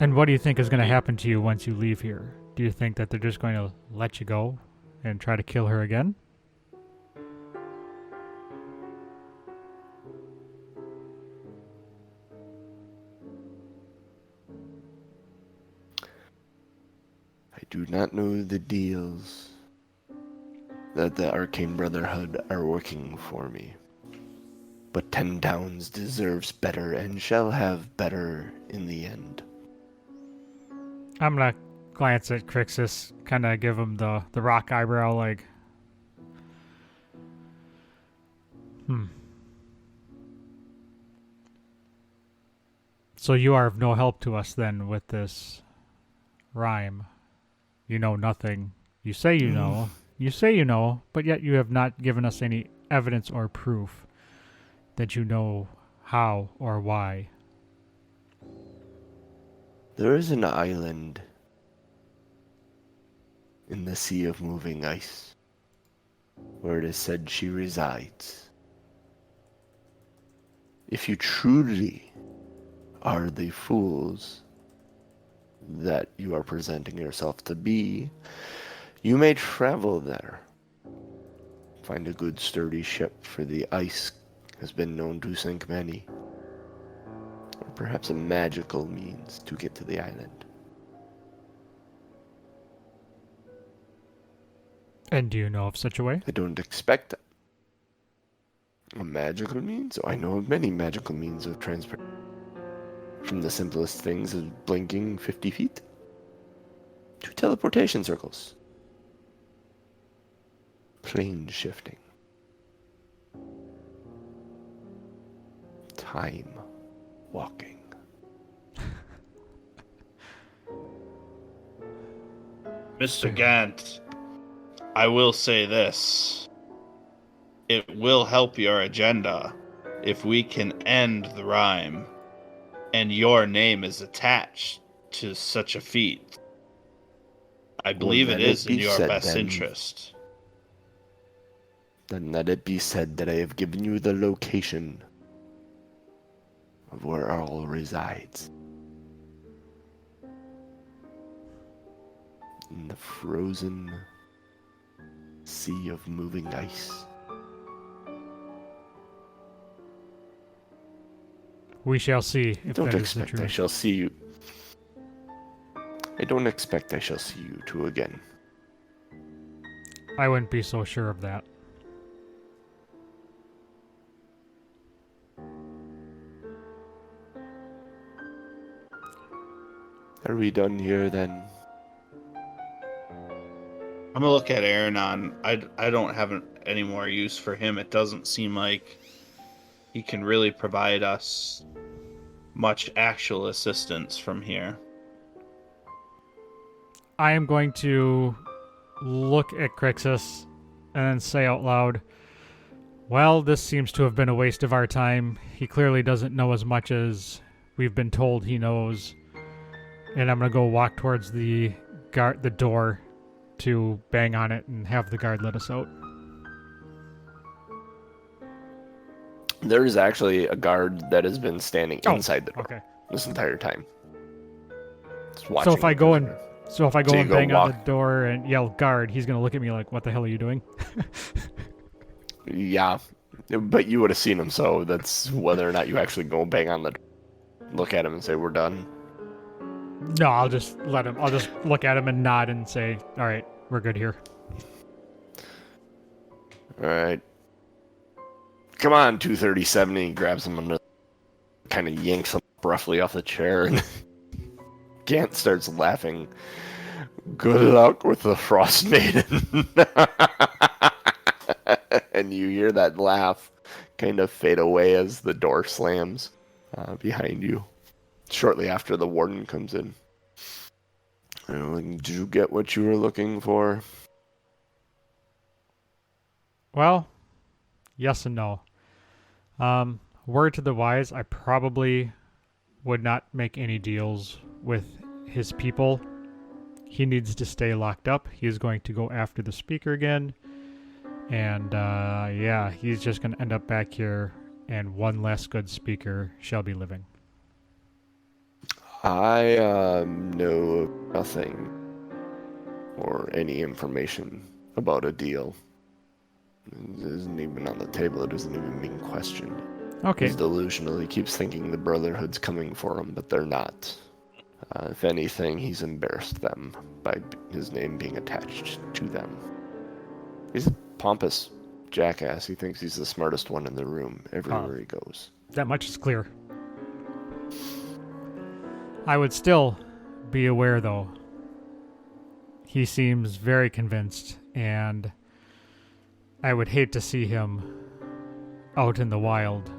And what do you think is going to happen to you once you leave here? Do you think that they're just going to let you go and try to kill her again? I do not know the deals that the Arcane Brotherhood are working for me. But 10 Towns deserves better and shall have better in the end. I'm going to glance at Krixis, kind of give him the rock eyebrow, like, So you are of no help to us then with this rhyme. You know nothing. You say you know. You say you know, but yet you have not given us any evidence or proof that you know how or why. There is an island in the Sea of Moving Ice where it is said she resides. If you truly are the fools that you are presenting yourself to be, you may travel there Find a good sturdy ship, for the ice has been known to sink many. Or perhaps a magical means to get to the island. And do you know of such a way? I don't expect a magical means? Oh, I know of many magical means of transport. From the simplest things as blinking 50 feet to teleportation circles. Plane shifting. Time walking. Mr. Gant, I will say this. It will help your agenda if we can end the rhyme and your name is attached to such a feat. I believe Well, it let is it in be your said, best then. interest. Then let it be said that I have given you the location of where all resides. In the frozen sea of moving ice. We shall see I if don't that is the expect I truth. shall see you. I don't expect I shall see you two again. I wouldn't be so sure of that. Are we done here then? I'm gonna look at Aronan. I don't have any more use for him. It doesn't seem like he can really provide us much actual assistance from here. I am going to look at Krixis and then say out loud, well, this seems to have been a waste of our time. He clearly doesn't know as much as we've been told he knows. And I'm going to go walk towards the door to bang on it and have the guard let us out. There is actually a guard that has been standing inside the door Okay. this entire time. Just So watching if I the go prisoner. and bang on the door and yell guard, he's going to look at me like, what the hell are you doing? Yeah, but you would have seen him, so that's whether or not you actually go bang on the door, look at him and say, we're done. No, I'll just look at him and nod and say, all right, we're good here. All right. Come on, 237. And he grabs him under, kind of yanks him roughly off the chair, and Gant starts laughing. Good luck with the Frost Maiden. And you hear that laugh kind of fade away as the door slams behind you shortly after the warden comes in. Did you get what you were looking for? Well, yes and no. Word to the wise, I probably would not make any deals with his people. He needs to stay locked up. He is going to go after the speaker again. And yeah, he's just going to end up back here, and one less good speaker shall be living. I know nothing or any information about a deal. It isn't even on the table. It isn't even being questioned. Okay. He's delusional. He keeps thinking the Brotherhood's coming for him, but they're not. If anything, he's embarrassed them by his name being attached to them. He's a pompous jackass. He thinks he's the smartest one in the room everywhere he goes. That much is clear. I would still be aware, though. He seems very convinced, and I would hate to see him out in the wild.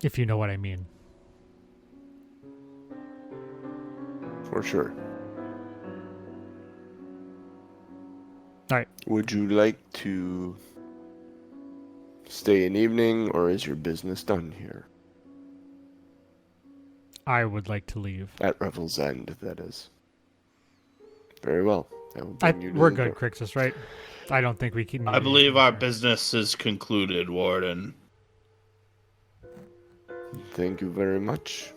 If you know what I mean. For sure. All right. Would you like to stay an evening, or is your business done here? I would like to leave. At Revel's End, that is. Very well. I will bring you to We're the good, door. Krixis, right? I don't think we can. I believe our business is concluded, Warden. Thank you very much.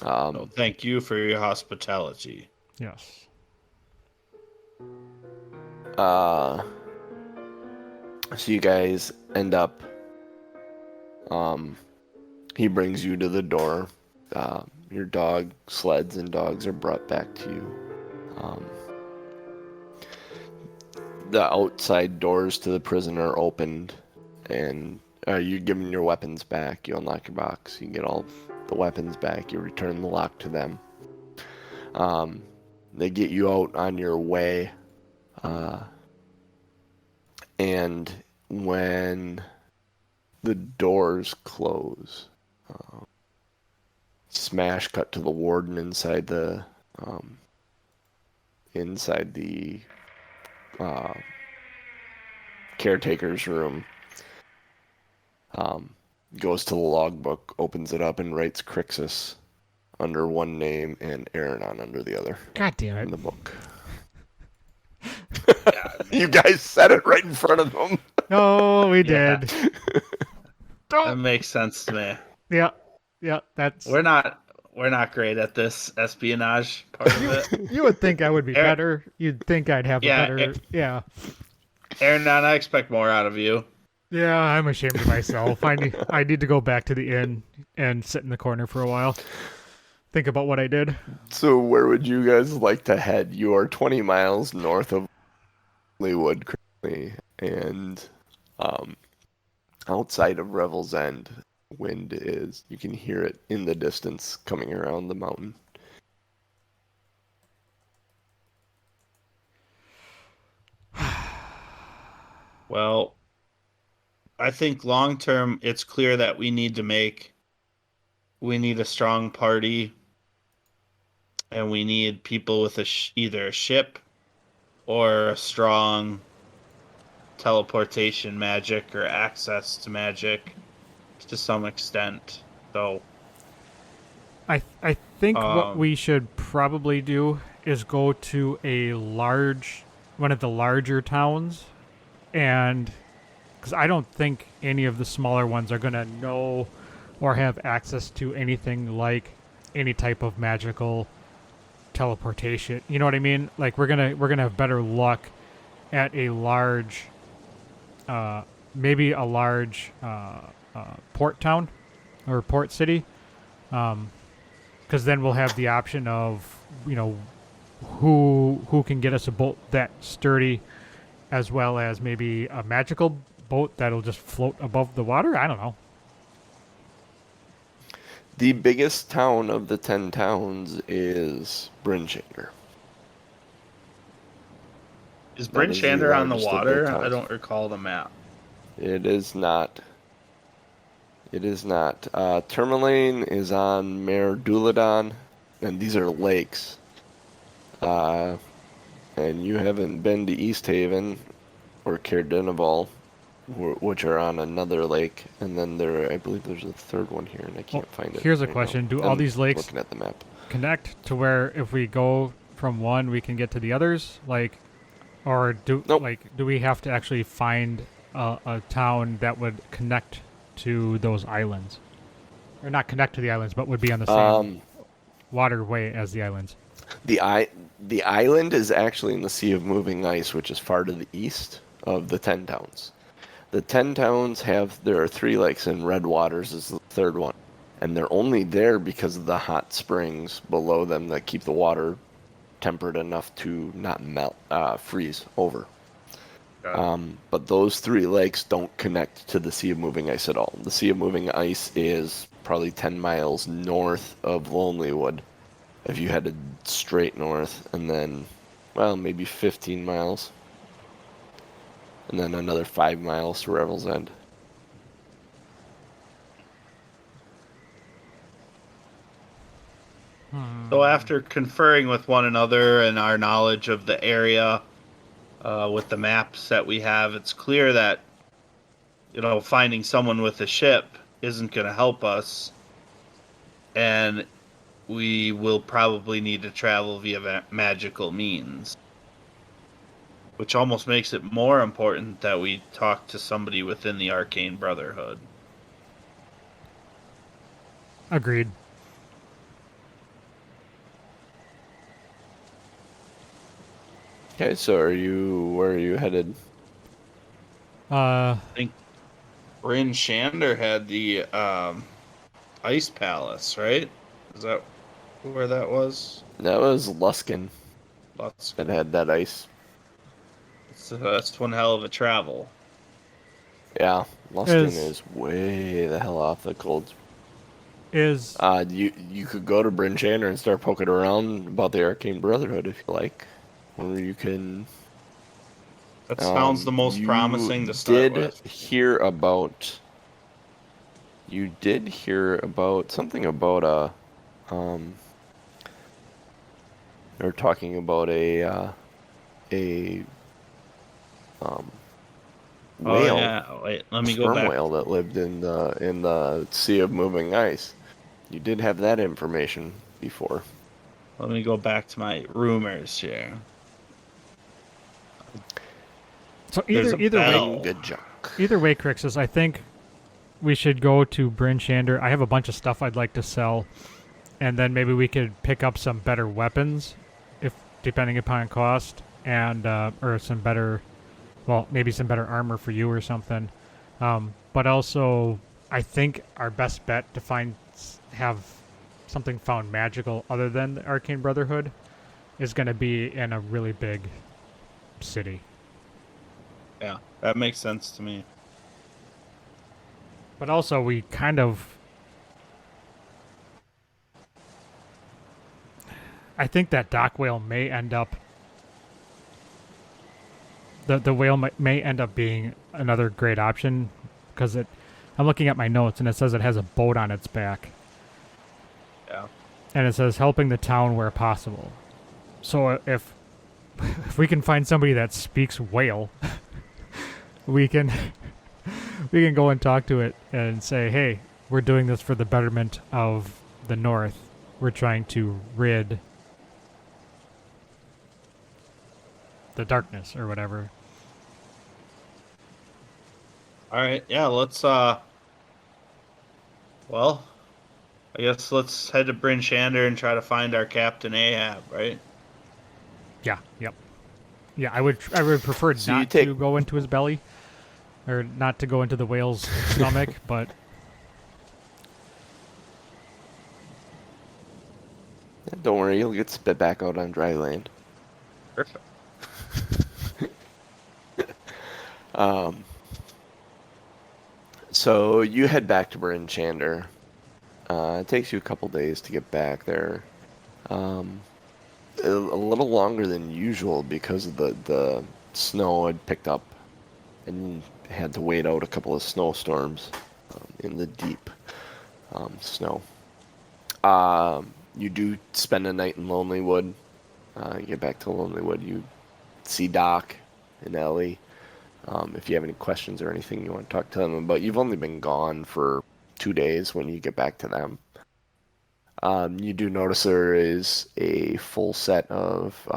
So thank you for your hospitality. Yes. So you guys end up, he brings you to the door. Your dog sleds and dogs are brought back to you. The outside doors to the prison are opened, and you're given your weapons back. You unlock your box. You get all the weapons back. You return the lock to them. They get you out on your way. And when the doors close, smash cut to the warden inside the caretaker's room. Goes to the logbook, opens it up, and writes Krixis under one name and Aronan under the other. God damn In it. the book. You guys said it right in front of them. No, we Yeah. did. That makes sense to me. Yeah. Yeah, that's... We're not great at this espionage part of it. You would think I would be Aaron- better. You'd think I'd have Yeah, a better... Yeah. Aaron, I expect more out of you. Yeah, I'm ashamed of myself. I need to go back to the inn and sit in the corner for a while. Think about what I did. So where would you guys like to head? You are 20 miles north of Leywood currently, and outside of Revel's End, wind is, you can hear it in the distance coming around the mountain. Well, I think long term, it's clear that we need a strong party, and we need people with either a ship or a strong teleportation magic or access to magic to some extent. So I think what we should probably do is go to one of the larger towns, and because I don't think any of the smaller ones are going to know or have access to anything like any type of magical teleportation. You know what I mean? Like we're gonna have better luck at a large, maybe a large port town or port city, because then we'll have the option of who can get us a boat that sturdy, as well as maybe a magical boat that'll just float above the water. I don't know. The biggest town of the 10 towns is Bryn Shander. is Bryn That is the Shander on the largest of the water? towns. I don't recall the map. It is not. It is not. Tourmaline is on Mare Duladon, and these are lakes. And you haven't been to East Haven or Cairdenaval, which are on another lake, and then I believe there's a third one here, and I can't find it. Here's a right question: now. do all I'm these lakes looking at the map? connect to where if we go from one, we can get to the others? Or do Nope. do we have to actually find a town that would connect to those islands, or not connect to the islands, but would be on the same waterway as the islands? The island is actually in the Sea of Moving Ice, which is far to the east of the 10 towns. The 10 towns there are 3 lakes, and Red Waters is the third one. And they're only there because of the hot springs below them that keep the water temperate enough to not freeze over. But those 3 lakes don't connect to the Sea of Moving Ice at all. The Sea of Moving Ice is probably 10 miles north of Lonelywood if you headed straight north, and then, well, maybe 15 miles. And then another 5 miles to Revel's End. So after conferring with one another and our knowledge of the area, with the maps that we have, it's clear that finding someone with a ship isn't going to help us, and we will probably need to travel via magical means, which almost makes it more important that we talk to somebody within the Arcane Brotherhood. Agreed. Okay, so where are you headed? Uh, I think Bryn Shander had the Ice Palace, right? Is that where that was? That was Luskin Lots. that had that ice. That's one hell of a travel. Yeah, Luskin is is way the hell off the cold. is You could go to Bryn Shander and start poking around about the Arcane Brotherhood if you like. Or you can. That sounds the most You promising to start did with. hear about. You did hear about something about um. They were talking about a um Oh whale, yeah. Wait, let a me go sperm back. whale that lived in the Sea of Moving Ice. You did have that information before. Let me go back to my rumors here. so There's either a either way, Dang bell. good junk. Crixus, I think we should go to Bryn Shander. I have a bunch of stuff I'd like to sell, and then maybe we could pick up some better weapons, if depending upon cost, and or some better, well, maybe some better armor for you or something. But also, I think our best bet to have something found magical other than the Arcane Brotherhood is going to be in a really big city. Yeah, that makes sense to me. But also, we kind of. I think that Dock Whale may end up. The whale may end up being another great option because it. I'm looking at my notes and it says it has a boat on its back. Yeah. And it says helping the town where possible. So if we can find somebody that speaks whale, we can go and talk to it and say, hey, we're doing this for the betterment of the North. We're trying to rid the darkness or whatever. All right. Yeah. Let's. Well, I guess let's head to Bryn Shander and try to find our Captain Ahab. Right. Yeah. Yep. Yeah. I would prefer So you not take to go into his belly, or not to go into the whale's stomach, but. Don't worry, you'll get spit back out on dry land. Perfect. Um, so you head back to Bryn Shander. It takes you a couple days to get back there. A little longer than usual because of the snow had picked up and had to wait out a couple of snowstorms in the deep snow. You do spend a night in Lonelywood. You get back to Lonelywood, you see Doc and Ellie. If you have any questions or anything you want to talk to them about, you've only been gone for 2 days when you get back to them. You do notice there is a full set of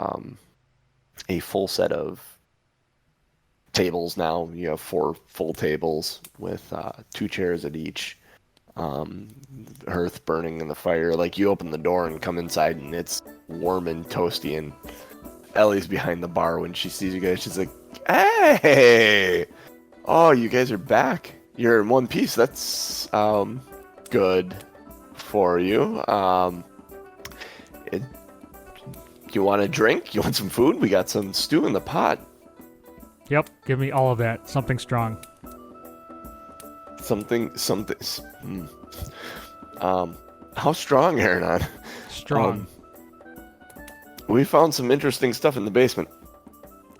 tables now. You have 4 full tables with 2 chairs at each. Hearth burning in the fire. Like you open the door and come inside and it's warm and toasty. And Ellie's behind the bar when she sees you guys. She's like, "Hey, oh, you guys are back. You're in one piece. That's good for you. You want a drink? You want some food? We got some stew in the pot. Yep. Give me all of that. Something strong. Something. How strong, Aronan? Strong. We found some interesting stuff in the basement.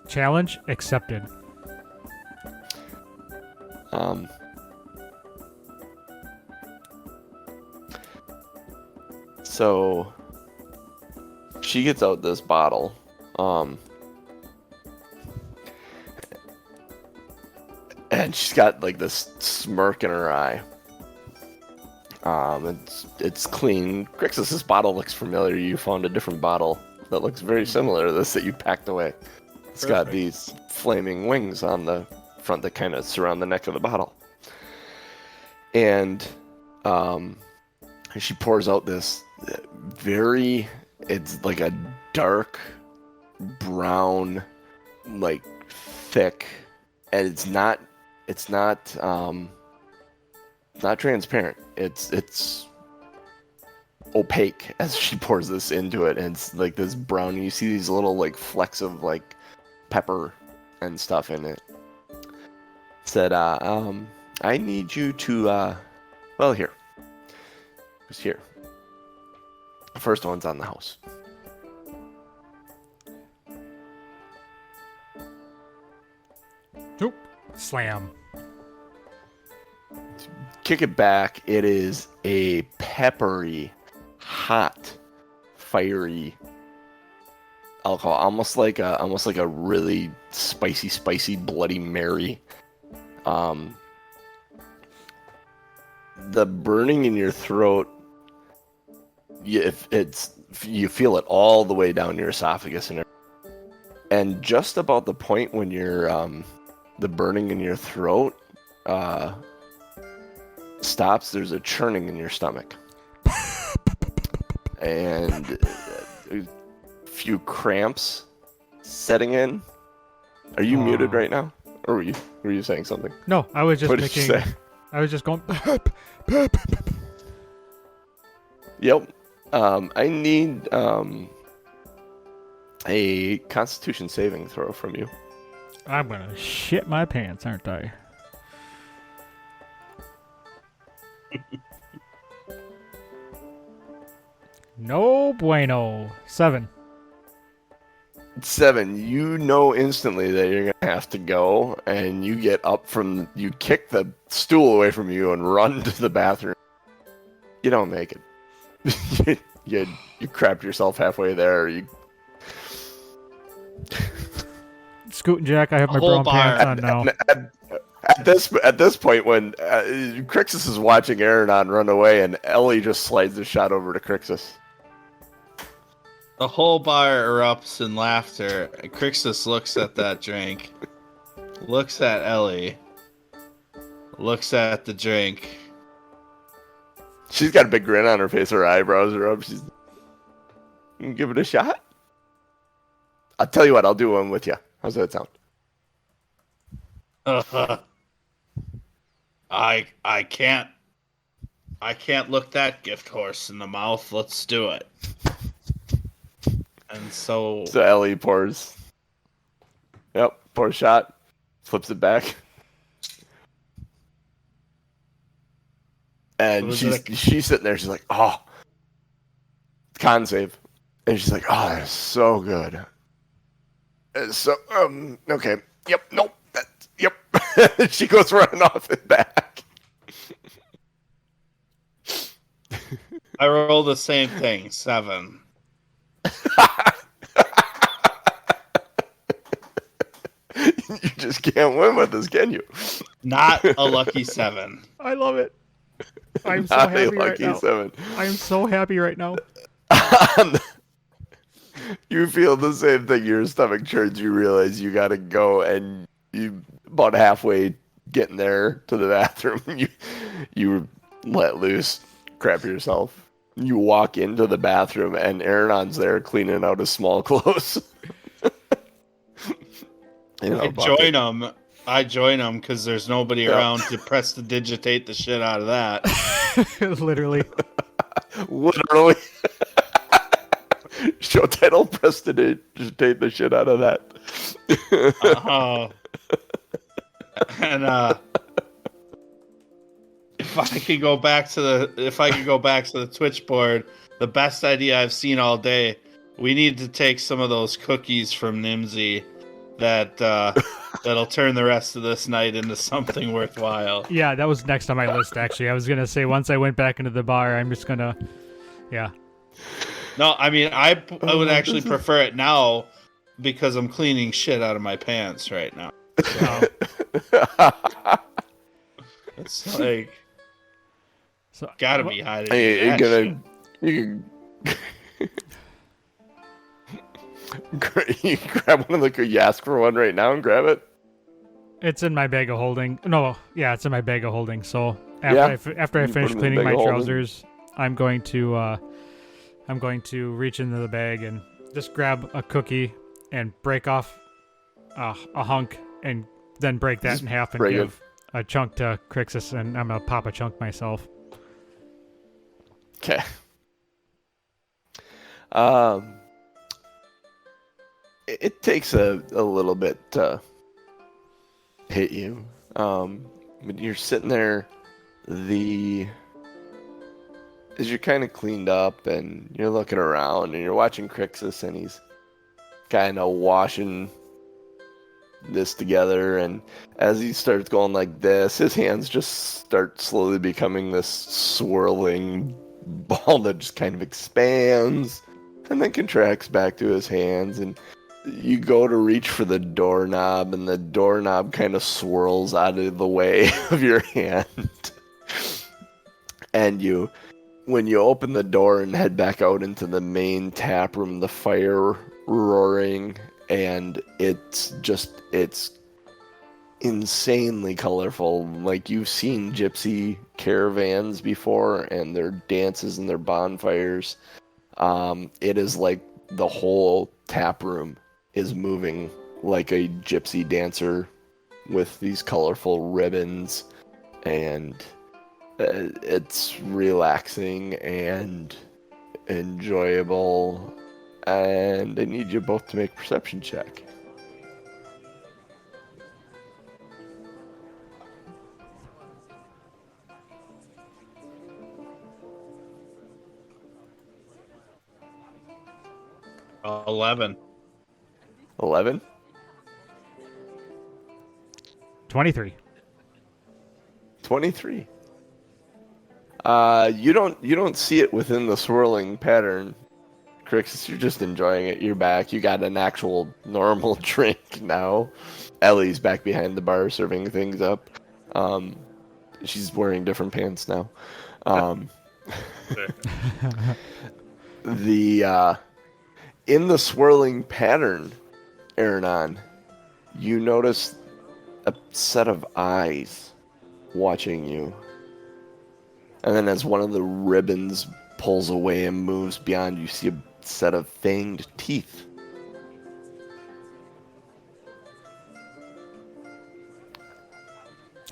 Challenge accepted. So she gets out this bottle. And she's got like this smirk in her eye. It's clean. Krixis, this bottle looks familiar. You found a different bottle that looks very similar to this that you packed away. It's got these flaming wings on the front that kind of surround the neck of the bottle. And she pours out this it's like a dark brown like thick, and it's not transparent. It's opaque as she pours this into it, and it's like this brown. You see these little like flecks of like pepper and stuff in it. Said, I need you to, well, here. Who's here? The first one's on the house. Nope. Slam. Kick it back. It is a peppery, hot, fiery alcohol, almost like a really spicy Bloody Mary. The burning in your throat, you feel it all the way down your esophagus and just about the point when you're the burning in your throat stops, there's a churning in your stomach and a few cramps setting in. Are you muted right now, or were you saying something? No, I was just What did you say? I was just going. Yep. I need a Constitution saving throw from you. I'm gonna shit my pants, aren't I? No bueno. 7. 7. You know instantly that you're gonna have to go, and you get up from. You kick the stool away from you and run to the bathroom. You don't make it. you crapped yourself halfway there. You. Scoot and Jack, I have my brown pants on now. At this point, when Krixis is watching Aronan run away, and Ellie just slides the shot over to Krixis. The whole bar erupts in laughter. Krixis looks at that drink, looks at Ellie, looks at the drink. She's got a big grin on her face. Her eyebrows are up. She's, you can give it a shot? I'll tell you what, I'll do one with you. How's that sound? I can't look that gift horse in the mouth. Let's do it. And so Ellie pours. Yep, pours a shot, flips it back. And she's sitting there, she's like, oh, con save. And she's like, oh, that's so good. So, okay. Yep, nope. Yep. She goes running off and back. I roll the same thing, 7. You just can't win with this, can you? Not a lucky 7. I love it. I'm so Not happy a right lucky now. 7. I am so happy right now. You feel the same thing. Your stomach churns. You realize you gotta go, and you about halfway getting there to the bathroom. You let loose, crap yourself. You walk into the bathroom, and Aronon's there cleaning out his small clothes. I join them because there's nobody around to prestidigitate the shit out of that. Literally. Literally. Show title, prestidigitate the shit out of that. And if I could go back to the Twitch board, the best idea I've seen all day. We need to take some of those cookies from Nimsy that'll turn the rest of this night into something worthwhile. Yeah, that was next on my list, actually. I was going to say, once I went back into the bar, I'm just going to... Yeah. No, I mean, I would actually prefer it now because I'm cleaning shit out of my pants right now. It's like... So, gotta be hiding. Hey, you grab one of the cookies. You ask for one right now and grab it. it's in my bag of holding. No, yeah, it's in my bag of holding. So after I finish cleaning my trousers, I'm going to reach into the bag and just grab a cookie and break off a hunk and then break that in half and break it. give a chunk to Krixis, and I'm gonna pop a chunk myself. Okay. It takes a little bit to hit you. But you're sitting there, as you're kind of cleaned up and you're looking around and you're watching Krixis and he's kind of washing this together, and as he starts going like this, his hands just start slowly becoming this swirling ball that just kind of expands and then contracts back to his hands, and you go to reach for the doorknob and the doorknob kind of swirls out of the way of your hand. And when you open the door and head back out into the main tap room, the fire roaring, and it's insanely colorful. Like, you've seen gypsy caravans before and their dances and their bonfires. It is like the whole tap room is moving like a gypsy dancer with these colorful ribbons, and it's relaxing and enjoyable. And I need you both to make a perception check. Uh, 11. 11? 23. 23. You don't see it within the swirling pattern, Krixis. You're just enjoying it. You're back. You got an actual normal drink now. Ellie's back behind the bar serving things up. She's wearing different pants now. In the swirling pattern, Aronan, you notice a set of eyes watching you. And then as one of the ribbons pulls away and moves beyond, you see a set of fanged teeth.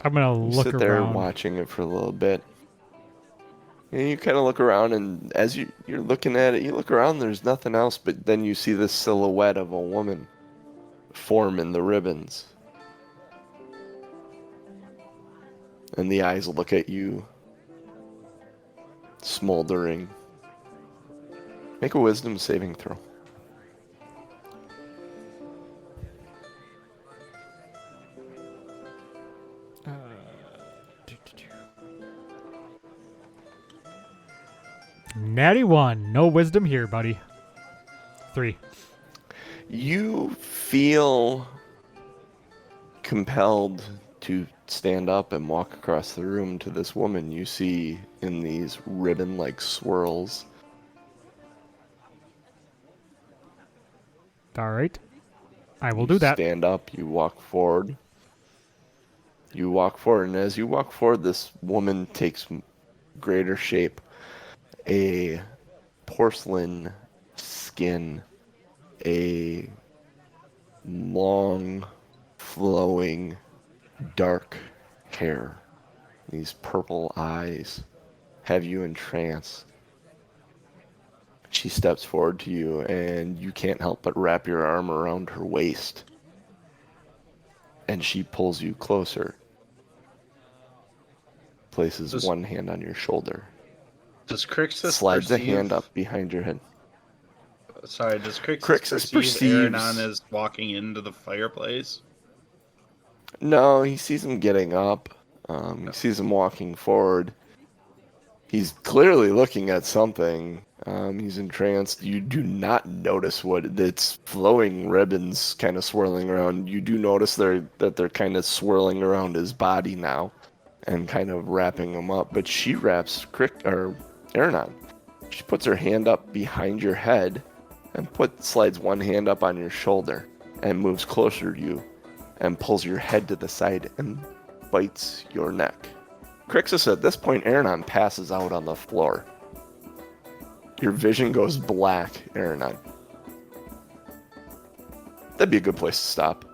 I'm gonna You look sit there around. watching it for a little bit. And you kind of look around, and as you're looking at it, you look around, there's nothing else, but then you see this silhouette of a woman form in the ribbons. And the eyes look at you, smoldering. Make a wisdom saving throw. Natty 1. No wisdom here, buddy. 3. You feel compelled to stand up and walk across the room to this woman you see in these ribbon-like swirls. All right. I will You do that. Stand up, you walk forward. You walk forward, and as you walk forward, this woman takes greater shape. A porcelain skin, a long, flowing, dark hair, these purple eyes have you entranced. She steps forward to you, and you can't help but wrap your arm around her waist. And she pulls you closer, places one hand on your shoulder, Does Krixis slides a perceive... hand up behind your head. Sorry, does Krixis Krixis perceive perceives- Aronan as walking into the fireplace? No, he sees him getting up. He sees him walking forward. He's clearly looking at something. He's entranced. You do not notice what it's flowing ribbons kind of swirling around. You do notice that they're kind of swirling around his body now and kind of wrapping him up. But she wraps Aronan. She puts her hand up behind your head and slides one hand up on your shoulder and moves closer to you and pulls your head to the side and bites your neck. Krixis, at this point, Aronan passes out on the floor. Your vision goes black, Aronan. That'd be a good place to stop.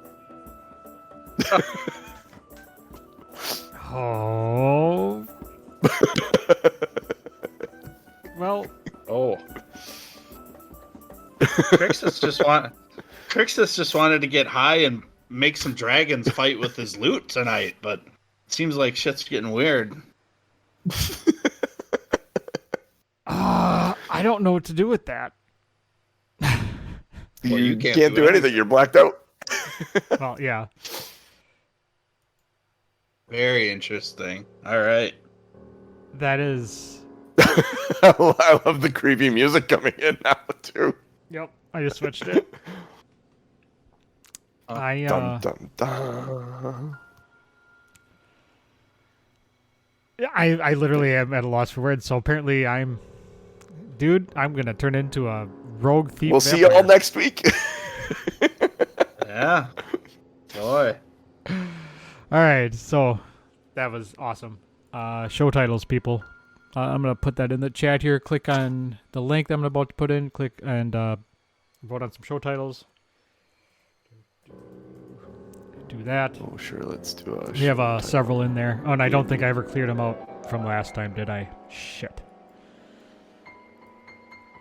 Oh. Well, Oh. Krixis just wanted to get high and make some dragons fight with his loot tonight, but it seems like shit's getting weird. I don't know what to do with that. Well, you can't do anything. You're blacked out. Well, yeah. Very interesting. All right. That is... I love the creepy music coming in now, too. Yep, I just switched it. Dun, dun, dun. I literally am at a loss for words, so apparently I'm going to turn into a rogue thief. We'll see you all next week. Yeah. Boy. All right, so that was awesome. Show titles, people. I'm going to put that in the chat here. Click on the link that I'm about to put in. Click and vote on some show titles. Do that. Oh, sure, let's do a We have several in there. Oh, and I don't think I ever cleared them out from last time, did I? Shit.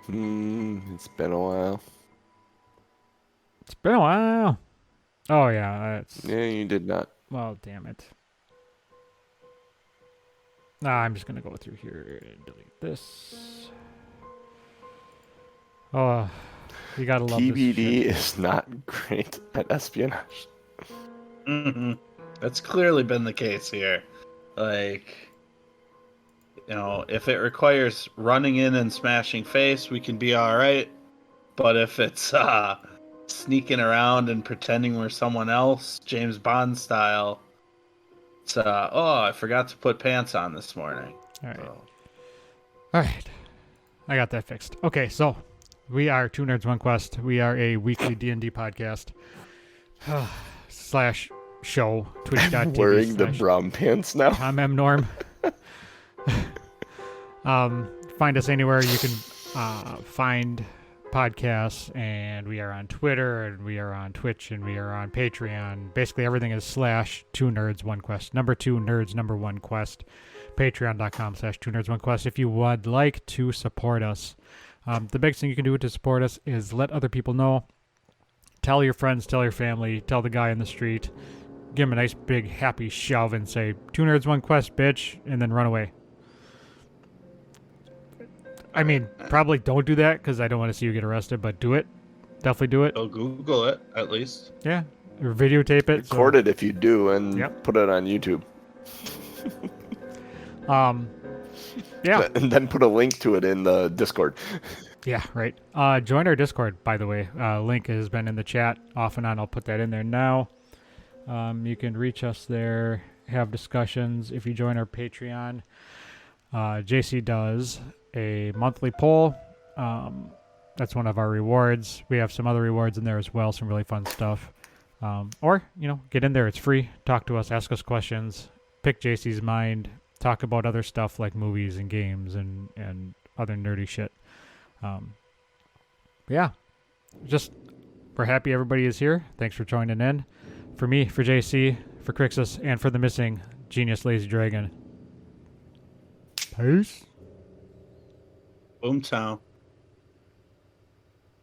It's been a while. It's been a while. Oh, yeah. Yeah, you did not. Well, damn it. I'm just going to go through here and delete this. Oh, you got to love TBD this is not great at espionage. Mm-hmm. That's clearly been the case here. Like, if it requires running in and smashing face, we can be all right. But if it's sneaking around and pretending we're someone else, James Bond style, it's I forgot to put pants on this morning. All right. So. All right. I got that fixed. Okay, so we are Two Nerds One Quest. We are a weekly D&D podcast / show. Twitch.tv Wearing the brown pants now. I'm M Norm. Find us anywhere you can find podcasts, and we are on Twitter, and we are on Twitch, and we are on Patreon. Basically, everything is / Two Nerds One Quest. Number 2 Nerds Number 1 Quest. Patreon.com / Two Nerds One Quest. If you would like to support us, the biggest thing you can do to support us is let other people know. Tell your friends, tell your family, tell the guy in the street. Give him a nice big happy shove and say, Two Nerds One Quest, bitch, and then run away. I mean, probably don't do that because I don't want to see you get arrested, but do it. Definitely do it. I'll Google it, at least. Yeah. Or videotape it. Record it if you do and Yep. put it on YouTube. Yeah. And then put a link to it in the Discord. Yeah, right. Join our Discord, by the way. Link has been in the chat off and on. I'll put that in there now. You can reach us there, have discussions. If you join our Patreon, JC does a monthly poll. That's one of our rewards. We have some other rewards in there as well, some really fun stuff. Or, get in there. It's free. Talk to us. Ask us questions. Pick JC's mind. Talk about other stuff like movies and games and other nerdy shit. Yeah. We're happy everybody is here. Thanks for joining in. For me, for JC, for Krixis, and for the missing Genius Lazy Dragon. Peace. Boomtown.